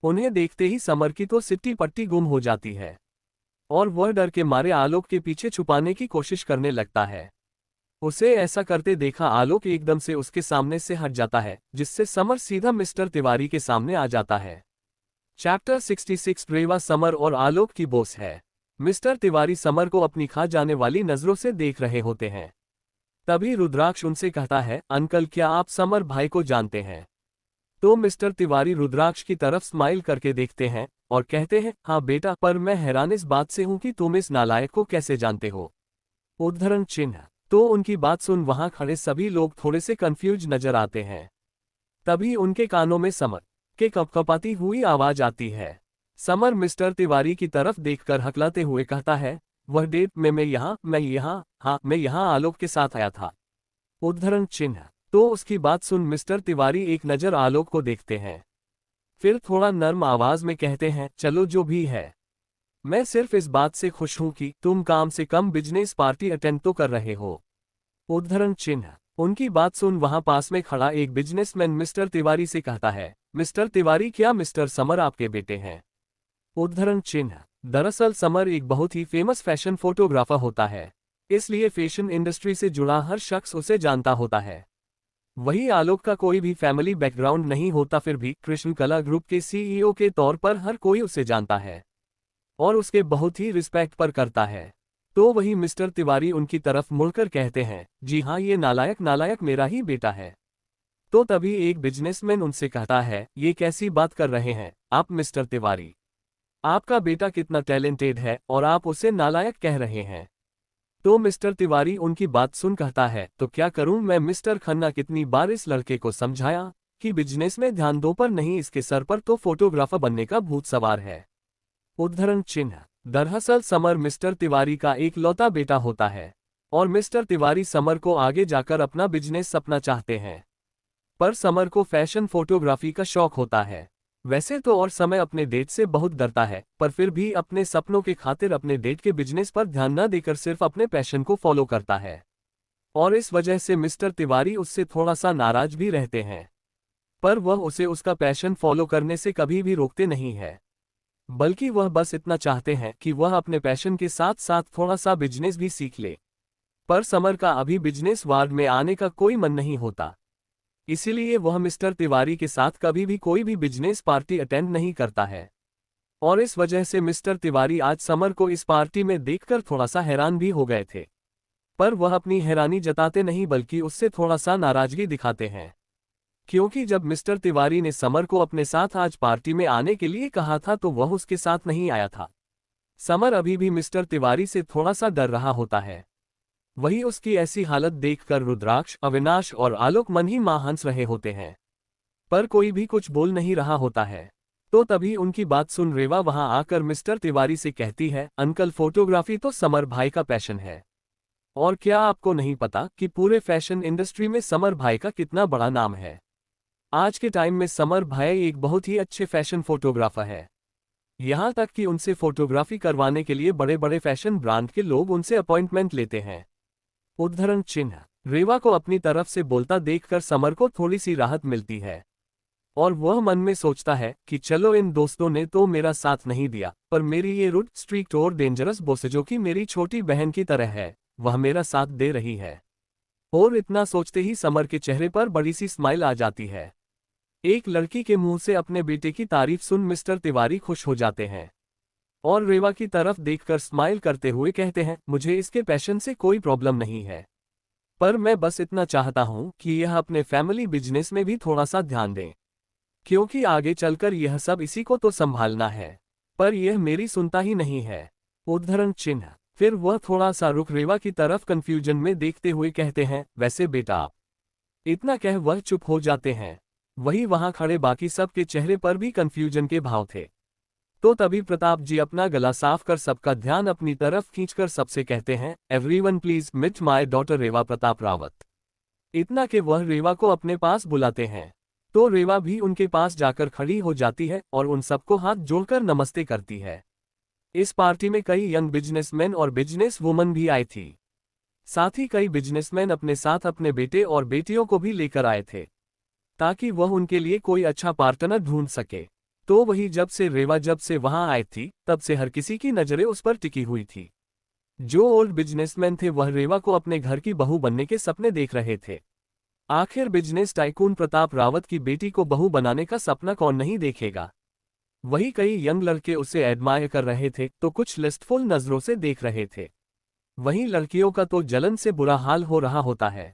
उन्हें देखते ही समर की तो सिट्टी पट्टी गुम हो जाती है, और वह डर के मारे आलोक के पीछे छुपाने की कोशिश करने लगता है। उसे ऐसा करते देखा आलोक एकदम से उसके सामने से हट जाता है, जिससे समर सीधा मिस्टर तिवारी के सामने आ जाता है। चैप्टर 66। रेवा समर और आलोक की बॉस है। मिस्टर तिवारी समर को अपनी खा जाने वाली नजरों से देख रहे होते हैं। तभी रुद्राक्ष उनसे कहता है, अंकल, क्या आप समर भाई को जानते हैं? तो मिस्टर तिवारी रुद्राक्ष की तरफ स्माइल करके देखते हैं और कहते हैं, हाँ बेटा, पर मैं हैरान इस बात से हूं कि तुम इस नालायक को कैसे जानते हो। उद्धरण चिन्ह। तो उनकी बात सुन वहां खड़े सभी लोग थोड़े से कंफ्यूज नजर आते हैं। तभी उनके कानों में समर के कपकपाती हुई आवाज आती है। समर मिस्टर तिवारी की तरफ देखकर हकलाते हुए कहता है, वह डेट में मैं यहाँ आलोक के साथ आया था। उद्धरण चिन्ह। तो उसकी बात सुन मिस्टर तिवारी एक नजर आलोक को देखते हैं, फिर थोड़ा नर्म आवाज में कहते हैं, चलो जो भी है, मैं सिर्फ इस बात से खुश हूं कि तुम काम से कम बिजनेस पार्टी अटेंड तो कर रहे हो। उद्धरण चिन्ह। उनकी बात सुन वहां पास में खड़ा एक बिजनेसमैन मिस्टर तिवारी से कहता है, मिस्टर तिवारी, क्या मिस्टर समर आपके बेटे हैं? उद्धरण चिन्ह। दरअसल समर एक बहुत ही फेमस फैशन फोटोग्राफर होता है, इसलिए फैशन इंडस्ट्री से जुड़ा हर शख्स उसे जानता होता है। वही आलोक का कोई भी फैमिली बैकग्राउंड नहीं होता, फिर भी कृष्ण कला ग्रुप के सीईओ के तौर पर हर कोई उसे जानता है और उसके बहुत ही रिस्पेक्ट पर करता है। तो वही मिस्टर तिवारी उनकी तरफ मुड़कर कहते हैं, जी हाँ, ये नालायक नालायक मेरा ही बेटा है। तो तभी एक बिजनेसमैन उनसे कहता है, ये कैसी बात कर रहे हैं आप मिस्टर तिवारी? आपका बेटा कितना टैलेंटेड है और आप उसे नालायक कह रहे हैं। तो मिस्टर तिवारी उनकी बात सुन कहता है, तो क्या करूं मैं मिस्टर खन्ना, कितनी बार इस लड़के को समझाया कि बिजनेस में ध्यान दो, पर नहीं, इसके सर पर तो फोटोग्राफर बनने का भूत सवार है। उद्धरण चिन्ह। दरअसल समर मिस्टर तिवारी का एक लौता बेटा होता है और मिस्टर तिवारी समर को आगे जाकर अपना बिजनेस सपना चाहते हैं। पर समर को फैशन फोटोग्राफी का शौक होता है। वैसे तो और समय अपने डेट से बहुत डरता है, पर फिर भी अपने सपनों के खातिर अपने डेट के बिजनेस पर ध्यान न देकर सिर्फ अपने पैशन को फॉलो करता है और इस वजह से मिस्टर तिवारी उससे थोड़ा सा नाराज भी रहते हैं। पर वह उसे उसका पैशन फॉलो करने से कभी भी रोकते नहीं है, बल्कि वह बस इतना चाहते हैं कि वह अपने पैशन के साथ साथ थोड़ा सा बिजनेस भी सीख ले। पर समर का अभी बिजनेस वर्ल्ड में आने का कोई मन नहीं होता, इसीलिए वह मिस्टर तिवारी के साथ कभी भी कोई भी बिजनेस पार्टी अटेंड नहीं करता है और इस वजह से मिस्टर तिवारी आज समर को इस पार्टी में देखकर थोड़ा सा हैरान भी हो गए थे। पर वह अपनी हैरानी जताते नहीं, बल्कि उससे थोड़ा सा नाराजगी दिखाते हैं, क्योंकि जब मिस्टर तिवारी ने समर को अपने साथ आज पार्टी में आने के लिए कहा था तो वह उसके साथ नहीं आया था। समर अभी भी मिस्टर तिवारी से थोड़ा सा डर रहा होता है। वही उसकी ऐसी हालत देखकर रुद्राक्ष, अविनाश और आलोक मन ही मां हंस रहे होते हैं, पर कोई भी कुछ बोल नहीं रहा होता है। तो तभी उनकी बात सुन रेवा वहां आकर मिस्टर तिवारी से कहती है, अंकल, फोटोग्राफी तो समर भाई का पैशन है और क्या आपको नहीं पता कि पूरे फैशन इंडस्ट्री में समर भाई का कितना बड़ा नाम है। आज के टाइम में समर भाई एक बहुत ही अच्छे फैशन फोटोग्राफर है, यहां तक कि उनसे फोटोग्राफी करवाने के लिए बड़े बड़े फैशन ब्रांड के लोग उनसे अपॉइंटमेंट लेते हैं। उद्धरण चिन्ह। रेवा को अपनी तरफ से बोलता देखकर समर को थोड़ी सी राहत मिलती है और वह मन में सोचता है कि चलो, इन दोस्तों ने तो मेरा साथ नहीं दिया, पर मेरी ये रुड, स्ट्रिक्ट और डेंजरस बॉस जो कि मेरी छोटी बहन की तरह है, वह मेरा साथ दे रही है। और इतना सोचते ही समर के चेहरे पर बड़ी सी स्माइल आ जाती है। एक लड़की के मुंह से अपने बेटे की तारीफ सुन मिस्टर तिवारी खुश हो जाते हैं और रेवा की तरफ देखकर स्माइल करते हुए कहते हैं, मुझे इसके पैशन से कोई प्रॉब्लम नहीं है, पर मैं बस इतना चाहता हूं कि यह अपने फैमिली बिजनेस में भी थोड़ा सा ध्यान दें, क्योंकि आगे चलकर यह सब इसी को तो संभालना है, पर यह मेरी सुनता ही नहीं है। उद्धरण चिन्ह। फिर वह थोड़ा सा रुक रेवा की तरफ कंफ्यूजन में देखते हुए कहते हैं, वैसे बेटा आप। इतना कह वह चुप हो जाते हैं। वही वहां खड़े बाकी सब के चेहरे पर भी कंफ्यूजन के भाव थे। तो तभी प्रताप जी अपना गला साफ कर सबका ध्यान अपनी तरफ खींचकर सबसे कहते हैं, everyone please meet my daughter Reva Pratap Rawat. इतना कि वह रेवा को अपने पास बुलाते हैं। तो रेवा भी उनके पास जाकर खड़ी हो जाती है और उन सबको हाथ जोड़कर नमस्ते करती है। इस पार्टी में कई यंग बिजनेसमैन और बिजनेस वुमन भी आई थी। साथ ही कई बिजनेसमैन अपने साथ अपने बेटे और बेटियों को भी लेकर आए थे, ताकि वह उनके लिए कोई अच्छा पार्टनर ढूंढ सके। तो वही जब से रेवा वहां आई थी, तब से हर किसी की नजरें उस पर टिकी हुई थी। जो ओल्ड बिजनेसमैन थे वह रेवा को अपने घर की बहू बनने के सपने देख रहे थे। आखिर बिजनेस टाइकून प्रताप रावत की बेटी को बहू बनाने का सपना कौन नहीं देखेगा। वही कई यंग लड़के उसे एडमायर कर रहे थे तो कुछ लिस्टफुल नजरों से देख रहे थे। वहीं लड़कियों का तो जलन से बुरा हाल हो रहा होता है।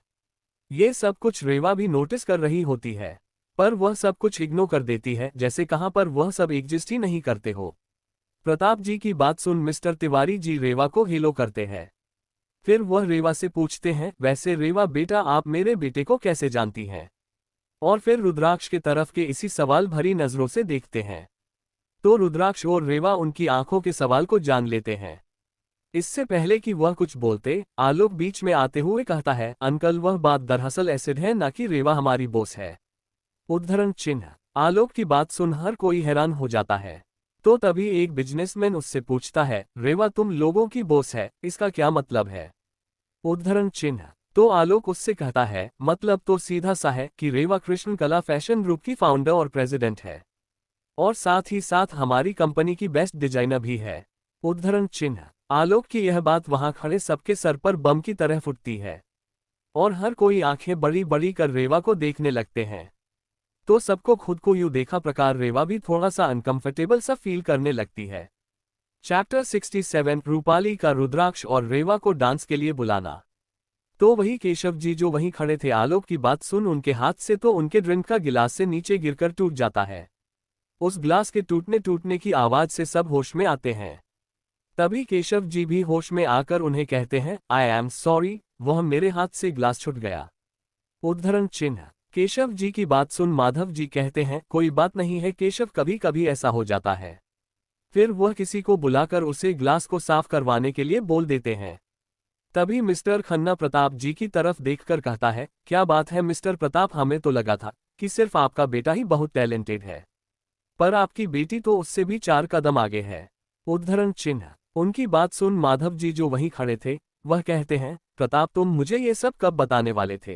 ये सब कुछ रेवा भी नोटिस कर रही होती है, पर वह सब कुछ इग्नोर कर देती है, जैसे कहां पर वह सब एग्जिस्ट ही नहीं करते हो। प्रताप जी की बात सुन मिस्टर तिवारी जी रेवा को हेलो करते हैं। फिर वह रेवा से पूछते हैं, वैसे रेवा बेटा, आप मेरे बेटे को कैसे जानती हैं? और फिर रुद्राक्ष के तरफ के इसी सवाल भरी नजरों से देखते हैं। तो रुद्राक्ष और रेवा उनकी आंखों के सवाल को जान लेते हैं। इससे पहले कि वह कुछ बोलते, आलोक बीच में आते हुए कहता है, अंकल, वह बात दरअसल एसिड है, ना कि रेवा हमारी बॉस है। उद्धरण चिन्ह। आलोक की बात सुन हर कोई हैरान हो जाता है। तो तभी एक बिजनेसमैन उससे पूछता है, रेवा तुम लोगों की बॉस है, इसका क्या मतलब है? उद्धरण चिन्ह। तो आलोक उससे कहता है, मतलब तो सीधा सा है कि रेवा कृष्ण कला फैशन ग्रुप की फाउंडर और प्रेसिडेंट है, और साथ ही साथ हमारी कंपनी की बेस्ट डिजाइनर भी है। उद्धरण चिन्ह। आलोक की यह बात वहां खड़े सबके सर पर बम की तरह फुटती है और हर कोई आंखें बड़ी बड़ी कर रेवा को देखने लगते हैं। तो सबको खुद को यूं देखा प्रकार रेवा भी थोड़ा सा अनकंफर्टेबल सा फील करने लगती है। चैप्टर 67 रूपाली का रुद्राक्ष और रेवा को डांस के लिए बुलाना। तो वही केशव जी जो वहीं खड़े थे आलोक की बात सुन उनके हाथ से तो उनके ड्रिंक का गिलास से नीचे गिरकर टूट जाता है। उस गिलास के टूटने की आवाज से सब होश में आते हैं। तभी केशव जी भी होश में आकर उन्हें कहते हैं, आई एम सॉरी, वह मेरे हाथ से गिलास छूट गया। उद्धरण चिन्ह। केशव जी की बात सुन माधव जी कहते हैं, कोई बात नहीं है केशव, कभी कभी ऐसा हो जाता है। फिर वह किसी को बुलाकर उसे ग्लास को साफ करवाने के लिए बोल देते हैं। तभी मिस्टर खन्ना प्रताप जी की तरफ देखकर कहता है, क्या बात है मिस्टर प्रताप, हमें तो लगा था कि सिर्फ आपका बेटा ही बहुत टैलेंटेड है, पर आपकी बेटी तो उससे भी 4 कदम आगे है। उद्धरण चिन्ह। उनकी बात सुन माधव जी जो वहीं खड़े थे वह कहते हैं, प्रताप तुम मुझे ये सब कब बताने वाले थे?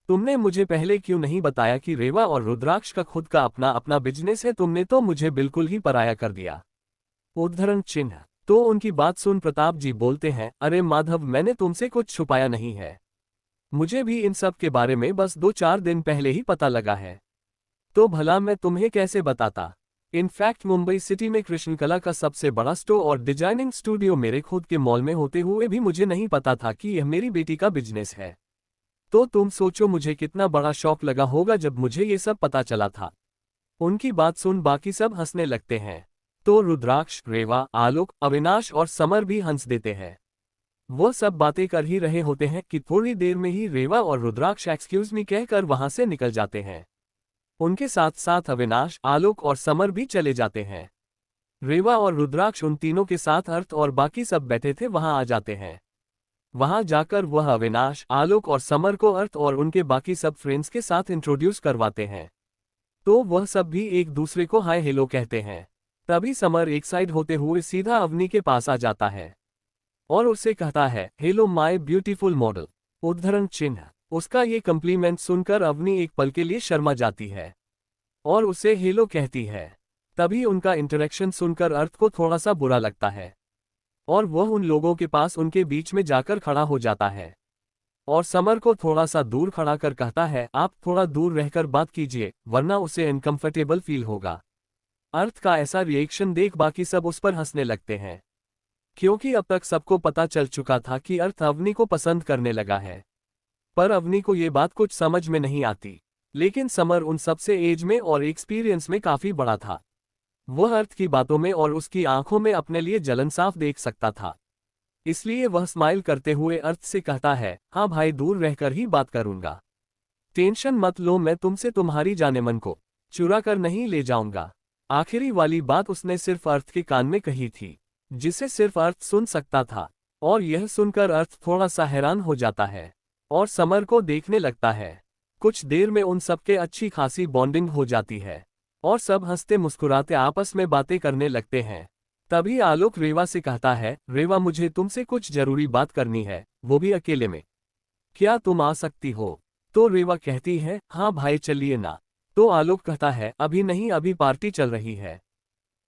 तुमने मुझे पहले क्यों नहीं बताया कि रेवा और रुद्राक्ष का खुद का अपना अपना बिजनेस है? तुमने तो मुझे बिल्कुल ही पराया कर दिया। उद्धरण चिन्ह। तो उनकी बात सुन प्रताप जी बोलते हैं, अरे माधव, मैंने तुमसे कुछ छुपाया नहीं है, मुझे भी इन सब के बारे में बस 2-4 दिन पहले ही पता लगा है, तो भला मैं तुम्हें कैसे बताता। इनफैक्ट मुंबई सिटी में कृष्णकला का सबसे बड़ा स्टोर और डिजाइनिंग स्टूडियो मेरे खुद के मॉल में होते हुए भी मुझे नहीं पता था कि यह मेरी बेटी का बिजनेस है। तो तुम सोचो मुझे कितना बड़ा शॉक लगा होगा जब मुझे ये सब पता चला था। उनकी बात सुन बाकी सब हंसने लगते हैं। तो रुद्राक्ष, रेवा, आलोक, अविनाश और समर भी हंस देते हैं। वो सब बातें कर ही रहे होते हैं कि थोड़ी देर में ही रेवा और रुद्राक्ष एक्सक्यूज मी कहकर वहां से निकल जाते हैं। उनके साथ साथ अविनाश, आलोक और समर भी चले जाते हैं। रेवा और रुद्राक्ष उन तीनों के साथ अर्थ और बाकी सब बैठे थे वहां आ जाते हैं। वहां जाकर वह अविनाश, आलोक और समर को अर्थ और उनके बाकी सब फ्रेंड्स के साथ इंट्रोड्यूस करवाते हैं। तो वह सब भी एक दूसरे को हाय हेलो कहते हैं। तभी समर एक साइड होते हुए सीधा अवनी के पास आ जाता है और उसे कहता है, हेलो माय ब्यूटीफुल मॉडल। उद्धरण चिन्ह। उसका ये कम्प्लीमेंट सुनकर अवनी एक पल के लिए शर्मा जाती है और उसे हेलो कहती है। तभी उनका इंटरेक्शन सुनकर अर्थ को थोड़ा सा बुरा लगता है और वह उन लोगों के पास उनके बीच में जाकर खड़ा हो जाता है और समर को थोड़ा सा दूर खड़ा कर कहता है, आप थोड़ा दूर रहकर बात कीजिए वरना उसे अनकंफर्टेबल फील होगा। अर्थ का ऐसा रिएक्शन देख बाकी सब उस पर हंसने लगते हैं, क्योंकि अब तक सबको पता चल चुका था कि अर्थ अवनी को पसंद करने लगा है। पर अवनी को ये बात कुछ समझ में नहीं आती, लेकिन समर उन सबसे एज में और एक्सपीरियंस में काफी बड़ा था। वह अर्थ की बातों में और उसकी आंखों में अपने लिए जलन साफ देख सकता था, इसलिए वह स्माइल करते हुए अर्थ से कहता है, हाँ भाई, दूर रहकर ही बात करूंगा, टेंशन मत लो, मैं तुमसे तुम्हारी जाने मन को चुरा कर नहीं ले जाऊंगा। आखिरी वाली बात उसने सिर्फ अर्थ के कान में कही थी, जिसे सिर्फ अर्थ सुन सकता था, और यह सुनकर अर्थ थोड़ा सा हैरान हो जाता है और समर को देखने लगता है। कुछ देर में उन सबके अच्छी खासी बॉन्डिंग हो जाती है और सब हंसते मुस्कुराते आपस में बातें करने लगते हैं। तभी आलोक रेवा से कहता है, रेवा मुझे तुमसे कुछ जरूरी बात करनी है, वो भी अकेले में, क्या तुम आ सकती हो? तो रेवा कहती है, हाँ भाई चलिए ना। तो आलोक कहता है, अभी नहीं, अभी पार्टी चल रही है,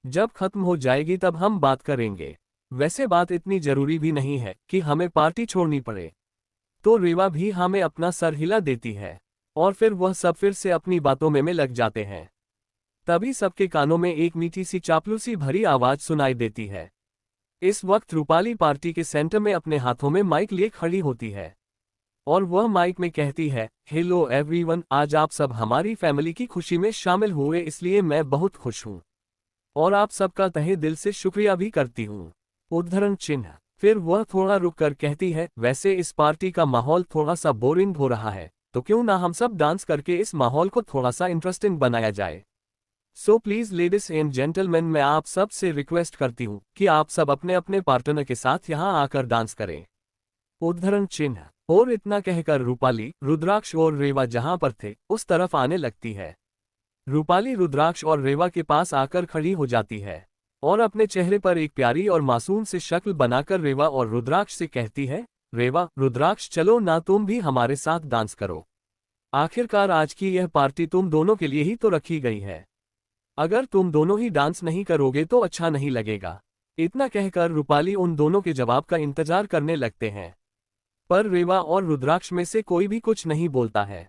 जब खत्म हो जाएगी तब हम बात करेंगे, वैसे बात इतनी जरूरी भी नहीं है कि हमें पार्टी छोड़नी पड़े। तो रेवा भी हमें अपना सर हिला देती है और फिर वह सब फिर से अपनी बातों में लग जाते हैं। तभी सबके कानों में एक मीठी सी चापलूसी भरी आवाज सुनाई देती है। इस वक्त रूपाली पार्टी के सेंटर में अपने हाथों में माइक लिए खड़ी होती है और वह माइक में कहती है, हेलो एवरीवन, आज आप सब हमारी फैमिली की खुशी में शामिल हुए, इसलिए मैं बहुत खुश हूँ और आप सबका तहे दिल से शुक्रिया भी करती हूँ। उद्धरण चिन्ह। फिर वह थोड़ा रुक कर कहती है, वैसे इस पार्टी का माहौल थोड़ा सा बोरिंग हो रहा है, तो क्यों ना हम सब डांस करके इस माहौल को थोड़ा सा इंटरेस्टिंग बनाया जाए। So please ladies and gentleman, मैं आप सब से रिक्वेस्ट करती हूँ कि आप सब अपने अपने पार्टनर के साथ यहाँ आकर डांस करें। उद्धरण चिन्ह। और इतना कहकर रूपाली, रुद्राक्ष और रेवा जहाँ पर थे उस तरफ आने लगती है। रूपाली रुद्राक्ष और रेवा के पास आकर खड़ी हो जाती है और अपने चेहरे पर एक प्यारी और मासूम सी शक्ल बनाकर रेवा और रुद्राक्ष से कहती है, रेवा, रुद्राक्ष, चलो ना तुम भी हमारे साथ डांस करो। आखिरकार आज की यह पार्टी तुम दोनों के लिए ही तो रखी गई है, अगर तुम दोनों ही डांस नहीं करोगे तो अच्छा नहीं लगेगा। इतना कहकर रूपाली उन दोनों के जवाब का इंतजार करने लगते हैं, पर रेवा और रुद्राक्ष में से कोई भी कुछ नहीं बोलता है।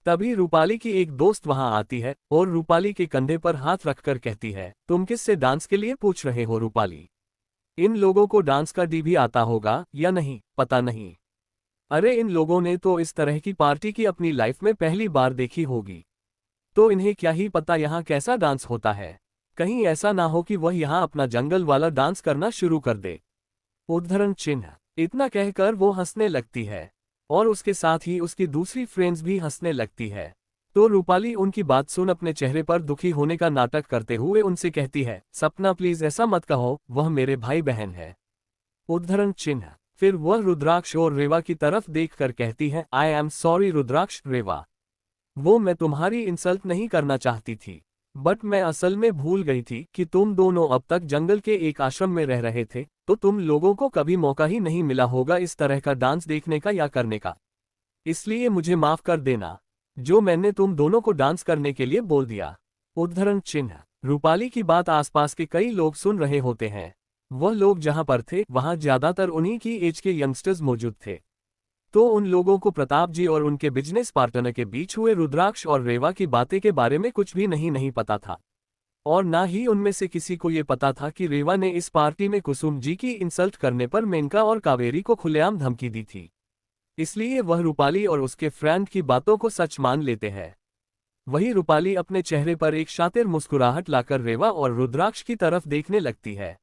तभी रूपाली की एक दोस्त वहां आती है और रूपाली के कंधे पर हाथ रखकर कहती है, तुम किससे डांस के लिए पूछ रहे हो रूपाली? इन लोगों को डांस का डी भी आता होगा या नहीं पता नहीं। अरे इन लोगों ने तो इस तरह की पार्टी की अपनी लाइफ में पहली बार देखी होगी, तो इन्हें क्या ही पता यहाँ कैसा डांस होता है। कहीं ऐसा ना हो कि वह यहाँ अपना जंगल वाला डांस करना शुरू कर दे। उद्धरण चिन्ह। इतना कहकर वो हंसने लगती है और उसके साथ ही उसकी दूसरी फ्रेंड्स भी हंसने लगती है। तो रूपाली उनकी बात सुन अपने चेहरे पर दुखी होने का नाटक करते हुए उनसे कहती है, सपना प्लीज ऐसा मत कहो, वह मेरे भाई बहन है। उद्धरण चिन्ह। फिर वह रुद्राक्ष और रेवा की तरफ देखकर कहती है, आई एम सॉरी रुद्राक्ष रेवा, वो मैं तुम्हारी इंसल्ट नहीं करना चाहती थी, बट मैं असल में भूल गई थी कि तुम दोनों अब तक जंगल के एक आश्रम में रह रहे थे, तो तुम लोगों को कभी मौका ही नहीं मिला होगा इस तरह का डांस देखने का या करने का। इसलिए मुझे माफ कर देना जो मैंने तुम दोनों को डांस करने के लिए बोल दिया। उद्धरण चिन्ह। रूपाली की बात आसपास के कई लोग सुन रहे होते हैं। वह लोग जहां पर थे वहां ज्यादातर उन्हीं की एज के यंगस्टर्स मौजूद थे। तो उन लोगों को प्रताप जी और उनके बिजनेस पार्टनर के बीच हुए रुद्राक्ष और रेवा की बातें के बारे में कुछ भी नहीं पता था, और ना ही उनमें से किसी को ये पता था कि रेवा ने इस पार्टी में कुसुम जी की इंसल्ट करने पर मेनका और कावेरी को खुलेआम धमकी दी थी। इसलिए वह रूपाली और उसके फ्रेंड की बातों को सच मान लेते हैं। वही रूपाली अपने चेहरे पर एक शातिर मुस्कुराहट लाकर रेवा और रुद्राक्ष की तरफ देखने लगती है।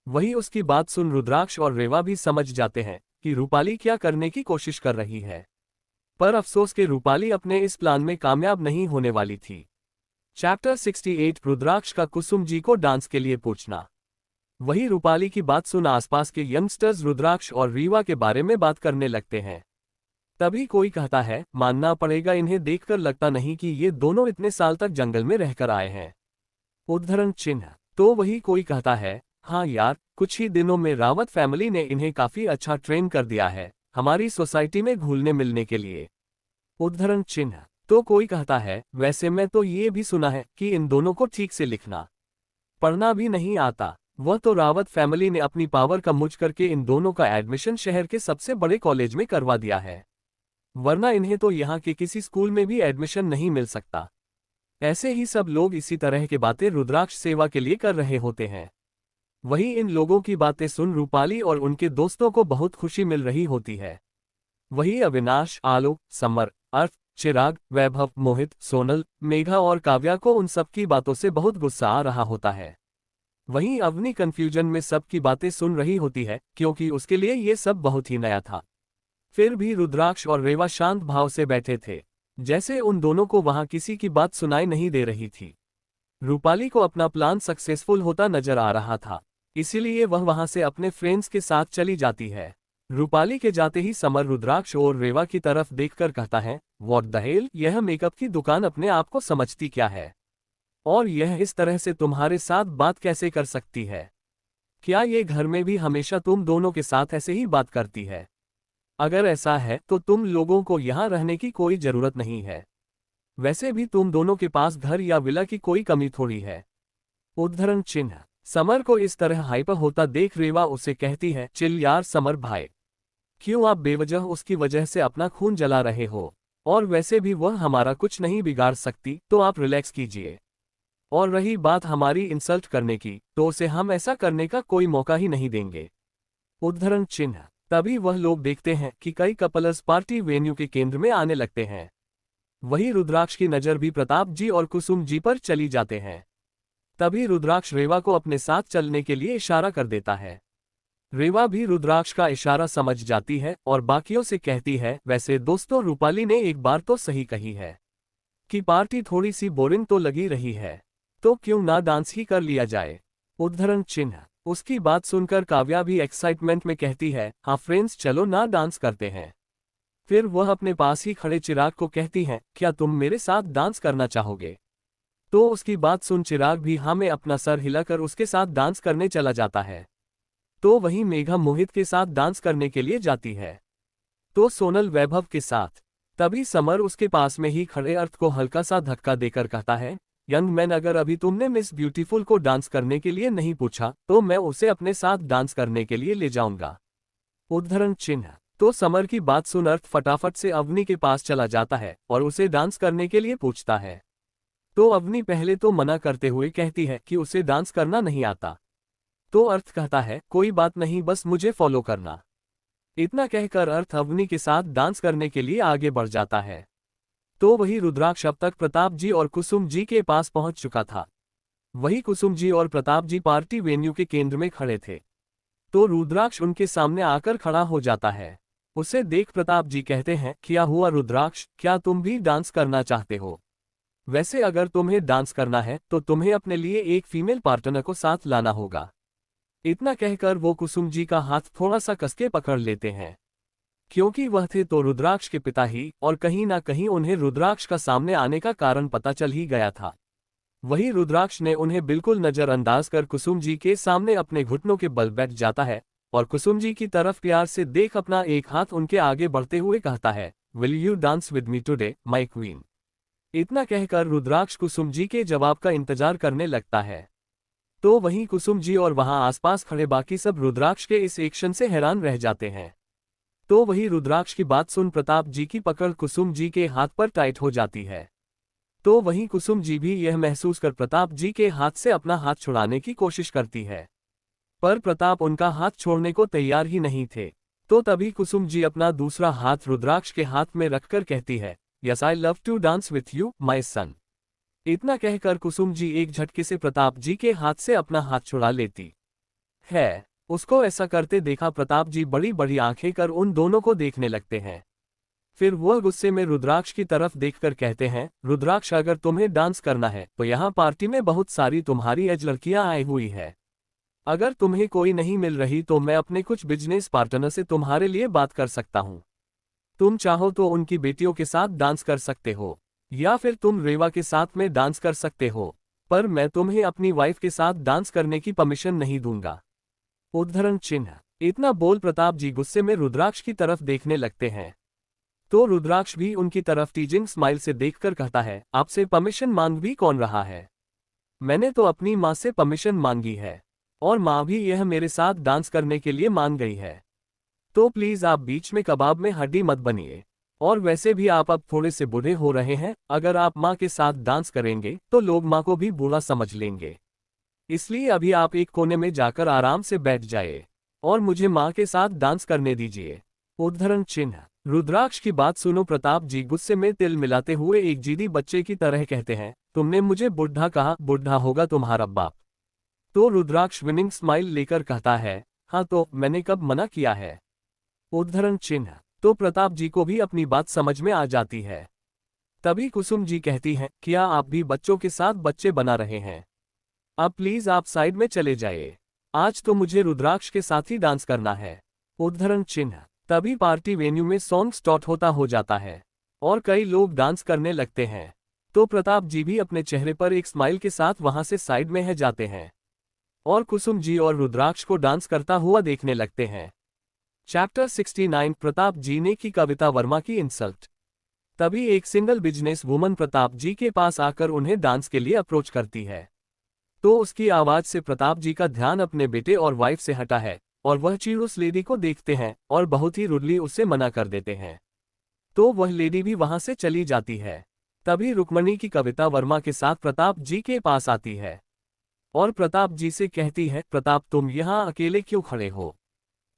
वही उसकी बात सुन रुद्राक्ष और रेवा भी समझ जाते हैं कि रूपाली क्या करने की कोशिश कर रही है, पर अफसोस के रूपाली अपने इस प्लान में कामयाब नहीं होने वाली थी। चैप्टर 68 रुद्राक्ष का कुसुम जी को डांस के लिए पूछना। वही रूपाली की बात सुन आसपास के यंगस्टर्स रुद्राक्ष और रीवा के बारे में बात करने लगते हैं। तभी कोई कहता है, मानना पड़ेगा इन्हें देखकर लगता नहीं कि ये दोनों इतने साल तक जंगल में रहकर आए हैं। उद्धरण चिन्ह। तो वही कोई कहता है, हाँ यार, कुछ ही दिनों में रावत फैमिली ने इन्हें काफी अच्छा ट्रेन कर दिया है हमारी सोसाइटी में घुलने मिलने के लिए। उद्धरण चिन्ह। तो कोई कहता है, वैसे मैं तो ये भी सुना है कि इन दोनों को ठीक से लिखना पढ़ना भी नहीं आता। वह तो रावत फैमिली ने अपनी पावर का मुझ करके इन दोनों का एडमिशन शहर के सबसे बड़े कॉलेज में करवा दिया है, वरना इन्हें तो यहाँ के किसी स्कूल में भी एडमिशन नहीं मिल सकता। ऐसे ही सब लोग इसी तरह की बातें रुद्राक्ष सेवा के लिए कर रहे होते हैं। वही इन लोगों की बातें सुन रूपाली और उनके दोस्तों को बहुत खुशी मिल रही होती है। वही अविनाश, आलोक, समर, अर्थ, चिराग, वैभव, मोहित, सोनल, मेघा और काव्या को उन सब की बातों से बहुत गुस्सा आ रहा होता है। वहीं अवनी कंफ्यूजन में सब की बातें सुन रही होती है, क्योंकि उसके लिए ये सब बहुत ही नया था। फिर भी रुद्राक्ष और रेवा शांत भाव से बैठे थे, जैसे उन दोनों को वहां किसी की बात सुनाई नहीं दे रही थी। रूपाली को अपना प्लान सक्सेसफुल होता नजर आ रहा था, इसीलिए वह वहां से अपने फ्रेंड्स के साथ चली जाती है। रूपाली के जाते ही समर रुद्राक्ष और रेवा की तरफ देखकर कहता है, व्हाट द हेल, यह मेकअप की दुकान अपने आप को समझती क्या है, और यह इस तरह से तुम्हारे साथ बात कैसे कर सकती है? क्या ये घर में भी हमेशा तुम दोनों के साथ ऐसे ही बात करती है? अगर ऐसा है तो तुम लोगों को यहाँ रहने की कोई जरूरत नहीं है। वैसे भी तुम दोनों के पास घर या विला की कोई कमी थोड़ी है। उद्धरण चिन्ह। समर को इस तरह हाइपर होता देख रेवा उसे कहती है, चिल यार समर भाई, क्यों आप बेवजह उसकी वजह से अपना खून जला रहे हो? और वैसे भी वह हमारा कुछ नहीं बिगाड़ सकती, तो आप रिलैक्स कीजिए। और रही बात हमारी इंसल्ट करने की, तो उसे हम ऐसा करने का कोई मौका ही नहीं देंगे। उद्धरण चिन्ह। तभी वह लोग देखते हैं कि कई कपल्स पार्टी वेन्यू के केंद्र में आने लगते हैं। वही रुद्राक्ष की नजर भी प्रताप जी और कुसुम जी पर चली जाते हैं। तभी रुद्राक्ष रेवा को अपने साथ चलने के लिए इशारा कर देता है। रेवा भी रुद्राक्ष का इशारा समझ जाती है और बाकियों से कहती है, वैसे दोस्तों रूपाली ने एक बार तो सही कही है कि पार्टी थोड़ी सी बोरिंग तो लगी रही है, तो क्यों ना डांस ही कर लिया जाए। उद्धरण चिन्ह। उसकी बात सुनकर काव्या भी एक्साइटमेंट में कहती है, हाँ फ्रेंड्स चलो ना डांस करते हैं। फिर वह अपने पास ही खड़े चिराग को कहती है, क्या तुम मेरे साथ डांस करना चाहोगे? तो उसकी बात सुन चिराग भी हाँ में अपना सर हिलाकर उसके साथ डांस करने चला जाता है। तो वहीं मेघा मोहित के साथ डांस करने के लिए जाती है, तो सोनल वैभव के साथ। तभी समर उसके पास में ही खड़े अर्थ को हल्का सा धक्का देकर कहता है, यंग मैन, अगर अभी तुमने मिस ब्यूटीफुल को डांस करने के लिए नहीं पूछा तो मैं उसे अपने साथ डांस करने के लिए ले जाऊंगा। उद्धरण चिन्ह। तो समर की बात सुन अर्थ फटाफट से अवनी के पास चला जाता है और उसे डांस करने के लिए पूछता है। तो अवनी पहले तो मना करते हुए कहती है कि उसे डांस करना नहीं आता। तो अर्थ कहता है कोई बात नहीं, बस मुझे फॉलो करना। इतना कहकर अर्थ अवनी के साथ डांस करने के लिए आगे बढ़ जाता है। तो वही रुद्राक्ष अब तक प्रताप जी और कुसुम जी के पास पहुंच चुका था। वही कुसुम जी और प्रताप जी पार्टी वेन्यू के केंद्र में खड़े थे। तो रुद्राक्ष उनके सामने आकर खड़ा हो जाता है। उसे देख प्रताप जी कहते हैं, क्या हुआ रुद्राक्ष, क्या तुम भी डांस करना चाहते हो? वैसे अगर तुम्हें डांस करना है तो तुम्हें अपने लिए एक फीमेल पार्टनर को साथ लाना होगा। इतना कहकर वो कुसुम जी का हाथ थोड़ा सा कसके पकड़ लेते हैं। क्योंकि वह थे तो रुद्राक्ष के पिता ही, और कहीं ना कहीं उन्हें रुद्राक्ष का सामने आने का कारण पता चल ही गया था। वही रुद्राक्ष ने उन्हें बिल्कुल नजरअंदाज कर कुसुम जी के सामने अपने घुटनों के बल बैठ जाता है और कुसुम जी की तरफ प्यार से देख अपना एक हाथ उनके आगे बढ़ते हुए कहता है, will you dance with me today my queen? इतना कहकर रुद्राक्ष कुसुम जी के जवाब का इंतजार करने लगता है। तो वहीं कुसुम जी और वहां आसपास खड़े बाकी सब रुद्राक्ष के इस एक्शन से हैरान रह जाते हैं। तो वही रुद्राक्ष की बात सुन प्रताप जी की पकड़ कुसुम जी के हाथ पर टाइट हो जाती है। तो वहीं कुसुम जी भी यह महसूस कर प्रताप जी के हाथ से अपना हाथ छुड़ाने की कोशिश करती है, पर प्रताप उनका हाथ छोड़ने को तैयार ही नहीं थे। तो तभी कुसुम जी अपना दूसरा हाथ रुद्राक्ष के हाथ में रखकर कहती है, yes I love to dance with you my son. इतना कहकर कुसुम जी एक झटके से प्रताप जी के हाथ से अपना हाथ छुड़ा लेती है। उसको ऐसा करते देखा प्रताप जी बड़ी बड़ी आंखें कर उन दोनों को देखने लगते हैं। फिर वह गुस्से में रुद्राक्ष की तरफ देखकर कहते हैं, रुद्राक्ष अगर तुम्हें डांस करना है तो यहाँ पार्टी में बहुत सारी तुम्हारी एज लड़कियां आई हुई है। अगर तुम्हें कोई नहीं मिल रही तो मैं अपने कुछ बिजनेस पार्टनर से तुम्हारे लिए बात कर सकता हूँ। तुम चाहो तो उनकी बेटियों के साथ डांस कर सकते हो, या फिर तुम रेवा के साथ में डांस कर सकते हो, पर मैं तुम्हें अपनी वाइफ के साथ डांस करने की परमिशन नहीं दूंगा। उद्धरण चिन्ह। इतना बोल प्रताप जी गुस्से में रुद्राक्ष की तरफ देखने लगते हैं। तो रुद्राक्ष भी उनकी तरफ टीजिंग स्माइल से देखकर कहता है, आपसे परमिशन मांग भी कौन रहा है? मैंने तो अपनी माँ से परमिशन मांगी है, और माँ भी यह मेरे साथ डांस करने के लिए मान गई है। तो प्लीज आप बीच में कबाब में हड्डी मत बनिए, और वैसे भी आप अब थोड़े से बूढ़े हो रहे हैं। अगर आप माँ के साथ डांस करेंगे तो लोग माँ को भी बूढ़ा समझ लेंगे। इसलिए अभी आप एक कोने में जाकर आराम से बैठ जाइए और मुझे माँ के साथ डांस करने दीजिए। उद्धरण चिन्ह। रुद्राक्ष की बात सुनो प्रताप जी गुस्से में तिल मिलाते हुए एक जिद्दी बच्चे की तरह कहते हैं, तुमने मुझे बुढ़ा कहा, बुढ़ा होगा तुम्हारा बाप। तो रुद्राक्ष विनिंग स्माइल लेकर कहता है, हाँ तो मैंने कब मना किया है? उद्धरण चिन्ह। तो प्रताप जी को भी अपनी बात समझ में आ जाती है। तभी कुसुम जी कहती हैं, क्या आप भी बच्चों के साथ बच्चे बना रहे हैं? अब प्लीज आप साइड में चले जाइए, आज तो मुझे रुद्राक्ष के साथ ही डांस करना है। उद्धरण चिन्ह। तभी पार्टी वेन्यू में सॉन्ग स्टार्ट होता हो जाता है और कई लोग डांस करने लगते हैं। तो प्रताप जी भी अपने चेहरे पर एक स्माइल के साथ वहां से साइड में है जाते हैं और कुसुम जी और रुद्राक्ष को डांस करता हुआ देखने लगते हैं। चैप्टर 69 प्रताप जी ने की कविता वर्मा की इंसल्ट। तभी एक सिंगल बिजनेस वुमन प्रताप जी के पास आकर उन्हें डांस के लिए अप्रोच करती है। तो उसकी आवाज से प्रताप जी का ध्यान अपने बेटे और वाइफ से हटा है और वह चीर उस लेडी को देखते हैं और बहुत ही रुडली उससे मना कर देते हैं। तो वह लेडी भी वहां से चली जाती है। तभी रुक्मणी की कविता वर्मा के साथ प्रताप जी के पास आती है और प्रताप जी से कहती है, प्रताप तुम यहाँ अकेले क्यों खड़े हो?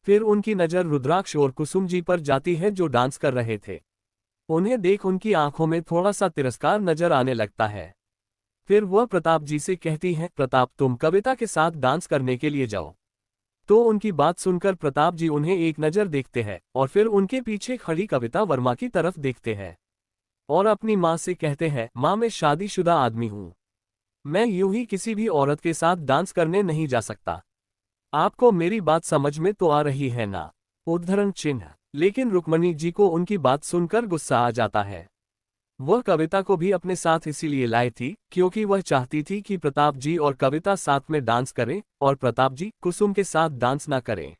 फिर उनकी नज़र रुद्राक्ष और कुसुम जी पर जाती है जो डांस कर रहे थे। उन्हें देख उनकी आंखों में थोड़ा सा तिरस्कार नजर आने लगता है। फिर वह प्रताप जी से कहती हैं, प्रताप तुम कविता के साथ डांस करने के लिए जाओ। तो उनकी बात सुनकर प्रताप जी उन्हें एक नज़र देखते हैं और फिर उनके पीछे खड़ी कविता वर्मा की तरफ देखते हैं और अपनी माँ से कहते हैं, माँ मैं शादीशुदा आदमी हूँ, मैं यूं ही किसी भी औरत के साथ डांस करने नहीं जा सकता। आपको मेरी बात समझ में तो आ रही है ना? उद्धरण चिन्ह। लेकिन रुक्मणी जी को उनकी बात सुनकर गुस्सा आ जाता है। वह कविता को भी अपने साथ इसीलिए लाई थी क्योंकि वह चाहती थी कि प्रताप जी और कविता साथ में डांस करें और प्रताप जी कुसुम के साथ डांस ना करें।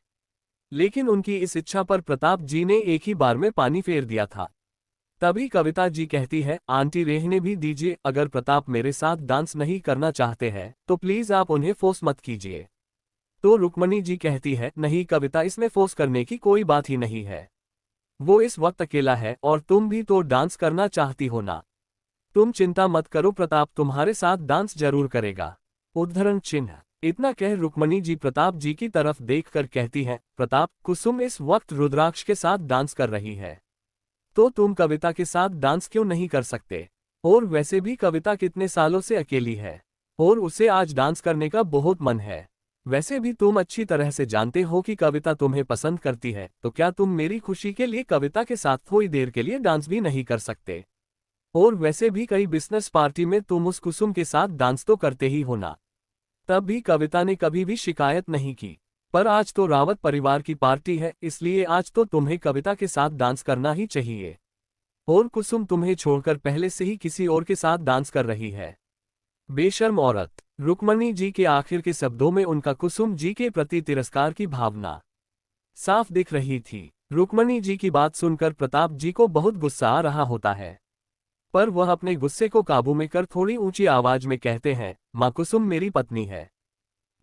लेकिन उनकी इस इच्छा पर प्रताप जी ने एक ही बार में पानी फेर दिया था। तभी कविता जी कहती है, आंटी रहने भी दीजिए, अगर प्रताप मेरे साथ डांस नहीं करना चाहते हैं तो प्लीज आप उन्हें फोर्स मत कीजिए। तो रुक्मणी जी कहती है, नहीं कविता, इसमें फोर्स करने की कोई बात ही नहीं है। वो इस वक्त अकेला है और तुम भी तो डांस करना चाहती हो ना। तुम चिंता मत करो, प्रताप तुम्हारे साथ डांस जरूर करेगा। उद्धरण चिन्ह। इतना कह रुक्मणी जी प्रताप जी की तरफ देखकर कहती हैं, प्रताप, कुसुम इस वक्त रुद्राक्ष के साथ डांस कर रही है, तो तुम कविता के साथ डांस क्यों नहीं कर सकते? और वैसे भी कविता कितने सालों से अकेली है और उसे आज डांस करने का बहुत मन है। वैसे भी तुम अच्छी तरह से जानते हो कि कविता तुम्हें पसंद करती है, तो क्या तुम मेरी खुशी के लिए कविता के साथ थोड़ी देर के लिए डांस भी नहीं कर सकते? और वैसे भी कई बिजनेस पार्टी में तुम उस कुसुम के साथ डांस तो करते ही हो ना। तब भी कविता ने कभी भी शिकायत नहीं की, पर आज तो रावत परिवार की पार्टी है, इसलिए आज तो तुम्हें कविता के साथ डांस करना ही चाहिए। और कुसुम तुम्हें छोड़कर पहले से ही किसी और के साथ डांस कर रही है। बेशर्म औरत। रुक्मणी जी के आखिर के शब्दों में उनका कुसुम जी के प्रति तिरस्कार की भावना साफ दिख रही थी। रुक्मणी जी की बात सुनकर प्रताप जी को बहुत गुस्सा आ रहा होता है, पर वह अपने गुस्से को काबू में कर थोड़ी ऊंची आवाज में कहते हैं, माँ कुसुम मेरी पत्नी है,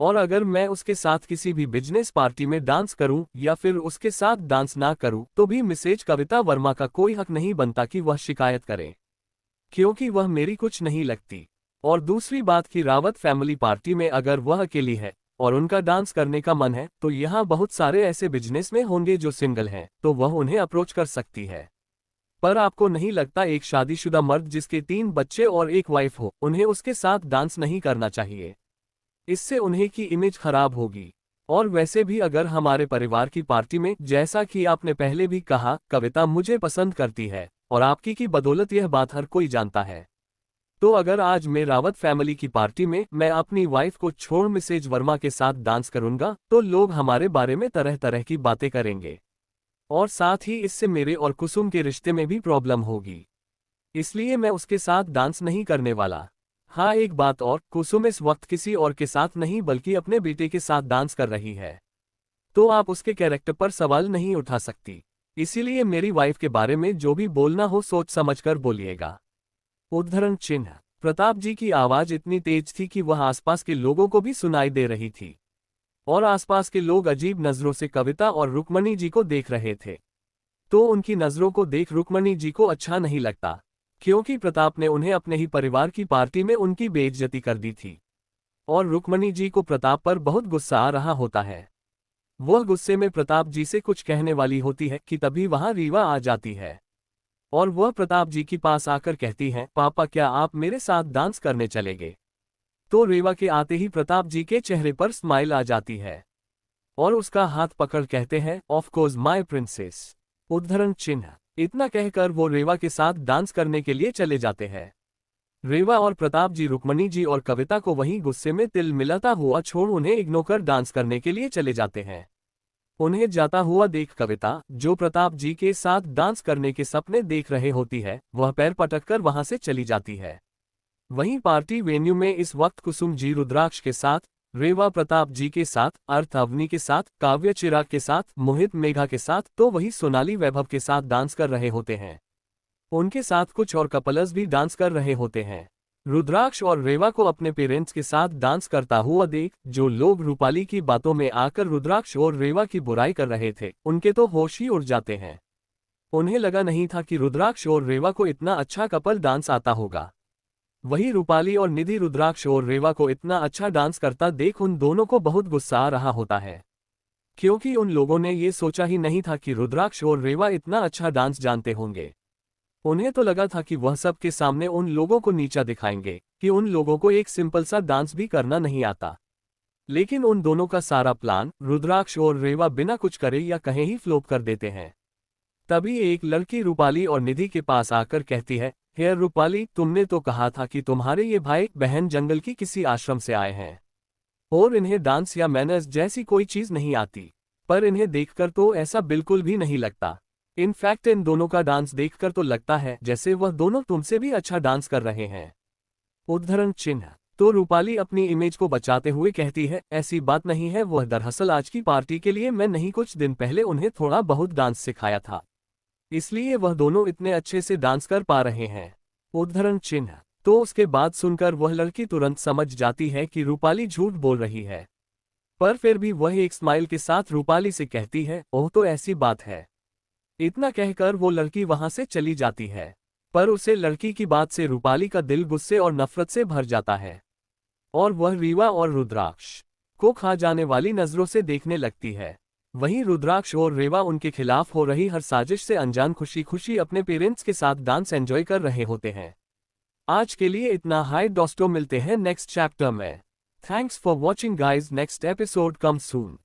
और अगर मैं उसके साथ किसी भी बिजनेस पार्टी में डांस करूं या फिर उसके साथ डांस ना करूं तो भी मिसेज कविता वर्मा का कोई हक नहीं बनता कि वह शिकायत करे, क्योंकि वह मेरी कुछ नहीं लगती। और दूसरी बात कि रावत फैमिली पार्टी में अगर वह अकेली है और उनका डांस करने का मन है तो यहाँ बहुत सारे ऐसे बिजनेस में होंगे जो सिंगल हैं, तो वह उन्हें अप्रोच कर सकती है। पर आपको नहीं लगता एक शादीशुदा मर्द जिसके 3 बच्चे और एक वाइफ हो, उन्हें उसके साथ डांस नहीं करना चाहिए? इससे उन्हें की इमेज खराब होगी। और वैसे भी अगर हमारे परिवार की पार्टी में, जैसा कि आपने पहले भी कहा, कविता मुझे पसंद करती है और आपकी की बदौलत यह बात हर कोई जानता है, तो अगर आज मैं रावत फैमिली की पार्टी में मैं अपनी वाइफ को छोड़ मिसेज वर्मा के साथ डांस करूंगा तो लोग हमारे बारे में तरह तरह की बातें करेंगे, और साथ ही इससे मेरे और कुसुम के रिश्ते में भी प्रॉब्लम होगी। इसलिए मैं उसके साथ डांस नहीं करने वाला। हाँ, एक बात और, कुसुम इस वक्त किसी और के साथ नहीं बल्कि अपने बेटे के साथ डांस कर रही है, तो आप उसके कैरेक्टर पर सवाल नहीं उठा सकती। इसीलिए मेरी वाइफ के बारे में जो भी बोलना हो सोच समझकर बोलिएगा। उद्धरण चिन्ह। प्रताप जी की आवाज इतनी तेज थी कि वह आसपास के लोगों को भी सुनाई दे रही थी, और आसपास के लोग अजीब नजरों से कविता और रुक्मणी जी को देख रहे थे। तो उनकी नजरों को देख रुक्मणी जी को अच्छा नहीं लगता, क्योंकि प्रताप ने उन्हें अपने ही परिवार की पार्टी में उनकी बेइज्जती कर दी थी, और रुक्मणी जी को प्रताप पर बहुत गुस्सा आ रहा होता है। वह गुस्से में प्रताप जी से कुछ कहने वाली होती है कि तभी वहां रीवा आ जाती है, और वह प्रताप जी के पास आकर कहती हैं, पापा क्या आप मेरे साथ डांस करने चलेंगे? तो रीवा के आते ही प्रताप जी के चेहरे पर स्माइल आ जाती है, और उसका हाथ पकड़ कहते हैं, ऑफ कोर्स माय प्रिंसेस। उद्धरण चिन्ह। इतना कहकर वो रेवा के साथ डांस करने के लिए चले जाते हैं। रेवा और प्रताप जी रुक्मणी जी और कविता को वहीं गुस्से में तिल मिलाता हुआ छोड़ उन्हें इग्नोर कर डांस करने के लिए चले जाते हैं। उन्हें जाता हुआ देख कविता, जो प्रताप जी के साथ डांस करने के सपने देख रहे होती है, वह पैर पटककर वहां से चली जाती है। वहीं पार्टी वेन्यू में इस वक्त कुसुम जी रुद्राक्ष के साथ, रेवा प्रताप जी के साथ, अर्थ अवनी के साथ, काव्य चिराग के साथ, मोहित मेघा के साथ, तो वही सोनाली वैभव के साथ डांस कर रहे होते हैं। उनके साथ कुछ और कपल्स भी डांस कर रहे होते हैं। रुद्राक्ष और रेवा को अपने पेरेंट्स के साथ डांस करता हुआ देख जो लोग रूपाली की बातों में आकर रुद्राक्ष और रेवा की बुराई कर रहे थे, उनके तो होश ही उड़ जाते हैं। उन्हें लगा नहीं था कि रुद्राक्ष और रेवा को इतना अच्छा कपल डांस आता होगा। वही रूपाली और निधि रुद्राक्ष और रेवा को इतना अच्छा डांस करता देख उन दोनों को बहुत गुस्सा आ रहा होता है, क्योंकि उन लोगों ने ये सोचा ही नहीं था कि रुद्राक्ष और रेवा इतना अच्छा डांस जानते होंगे। उन्हें तो लगा था कि वह सबके सामने उन लोगों को नीचा दिखाएंगे कि उन लोगों को एक सिंपल सा डांस भी करना नहीं आता। लेकिन उन दोनों का सारा प्लान रुद्राक्ष और रेवा बिना कुछ करे या कहे ही फ्लॉप कर देते हैं। तभी एक लड़की रूपाली और निधि के पास आकर कहती है, हेयर रूपाली, तुमने तो कहा था कि तुम्हारे ये भाई बहन जंगल की किसी आश्रम से आए हैं और इन्हें डांस या मैनर्स जैसी कोई चीज नहीं आती, पर इन्हें देखकर तो ऐसा बिल्कुल भी नहीं लगता। इनफैक्ट इन दोनों का डांस देखकर तो लगता है जैसे वह दोनों तुमसे भी अच्छा डांस कर रहे हैं। उद्धरण चिन्ह। तो रूपाली अपनी इमेज को बचाते हुए कहती है, ऐसी बात नहीं है, वह दरअसल आज की पार्टी के लिए मैं नहीं कुछ दिन पहले उन्हें थोड़ा बहुत डांस सिखाया था। इसलिए वह दोनों इतने अच्छे से डांस कर पा रहे हैं। उद्धरण चिन्ह। तो उसके बाद सुनकर वह लड़की तुरंत समझ जाती है कि रूपाली झूठ बोल रही है। पर फिर भी वह एक स्माइल के साथ रूपाली से कहती है, ओह तो ऐसी बात है। इतना कहकर वो लड़की वहां से चली जाती है। पर उसे लड़की की बात से रूपाली का दिल गुस्से और नफरत से भर जाता है। और वह रीवा और रुद्राक्ष को खा जाने वाली नजरों से देखने लगती है। वहीं रुद्राक्ष और रेवा उनके खिलाफ हो रही हर साजिश से अनजान खुशी खुशी अपने पेरेंट्स के साथ डांस एंजॉय कर रहे होते हैं। आज के लिए इतना। हाय दोस्तों, मिलते हैं नेक्स्ट चैप्टर में। Thanks for watching guys, next episode come soon.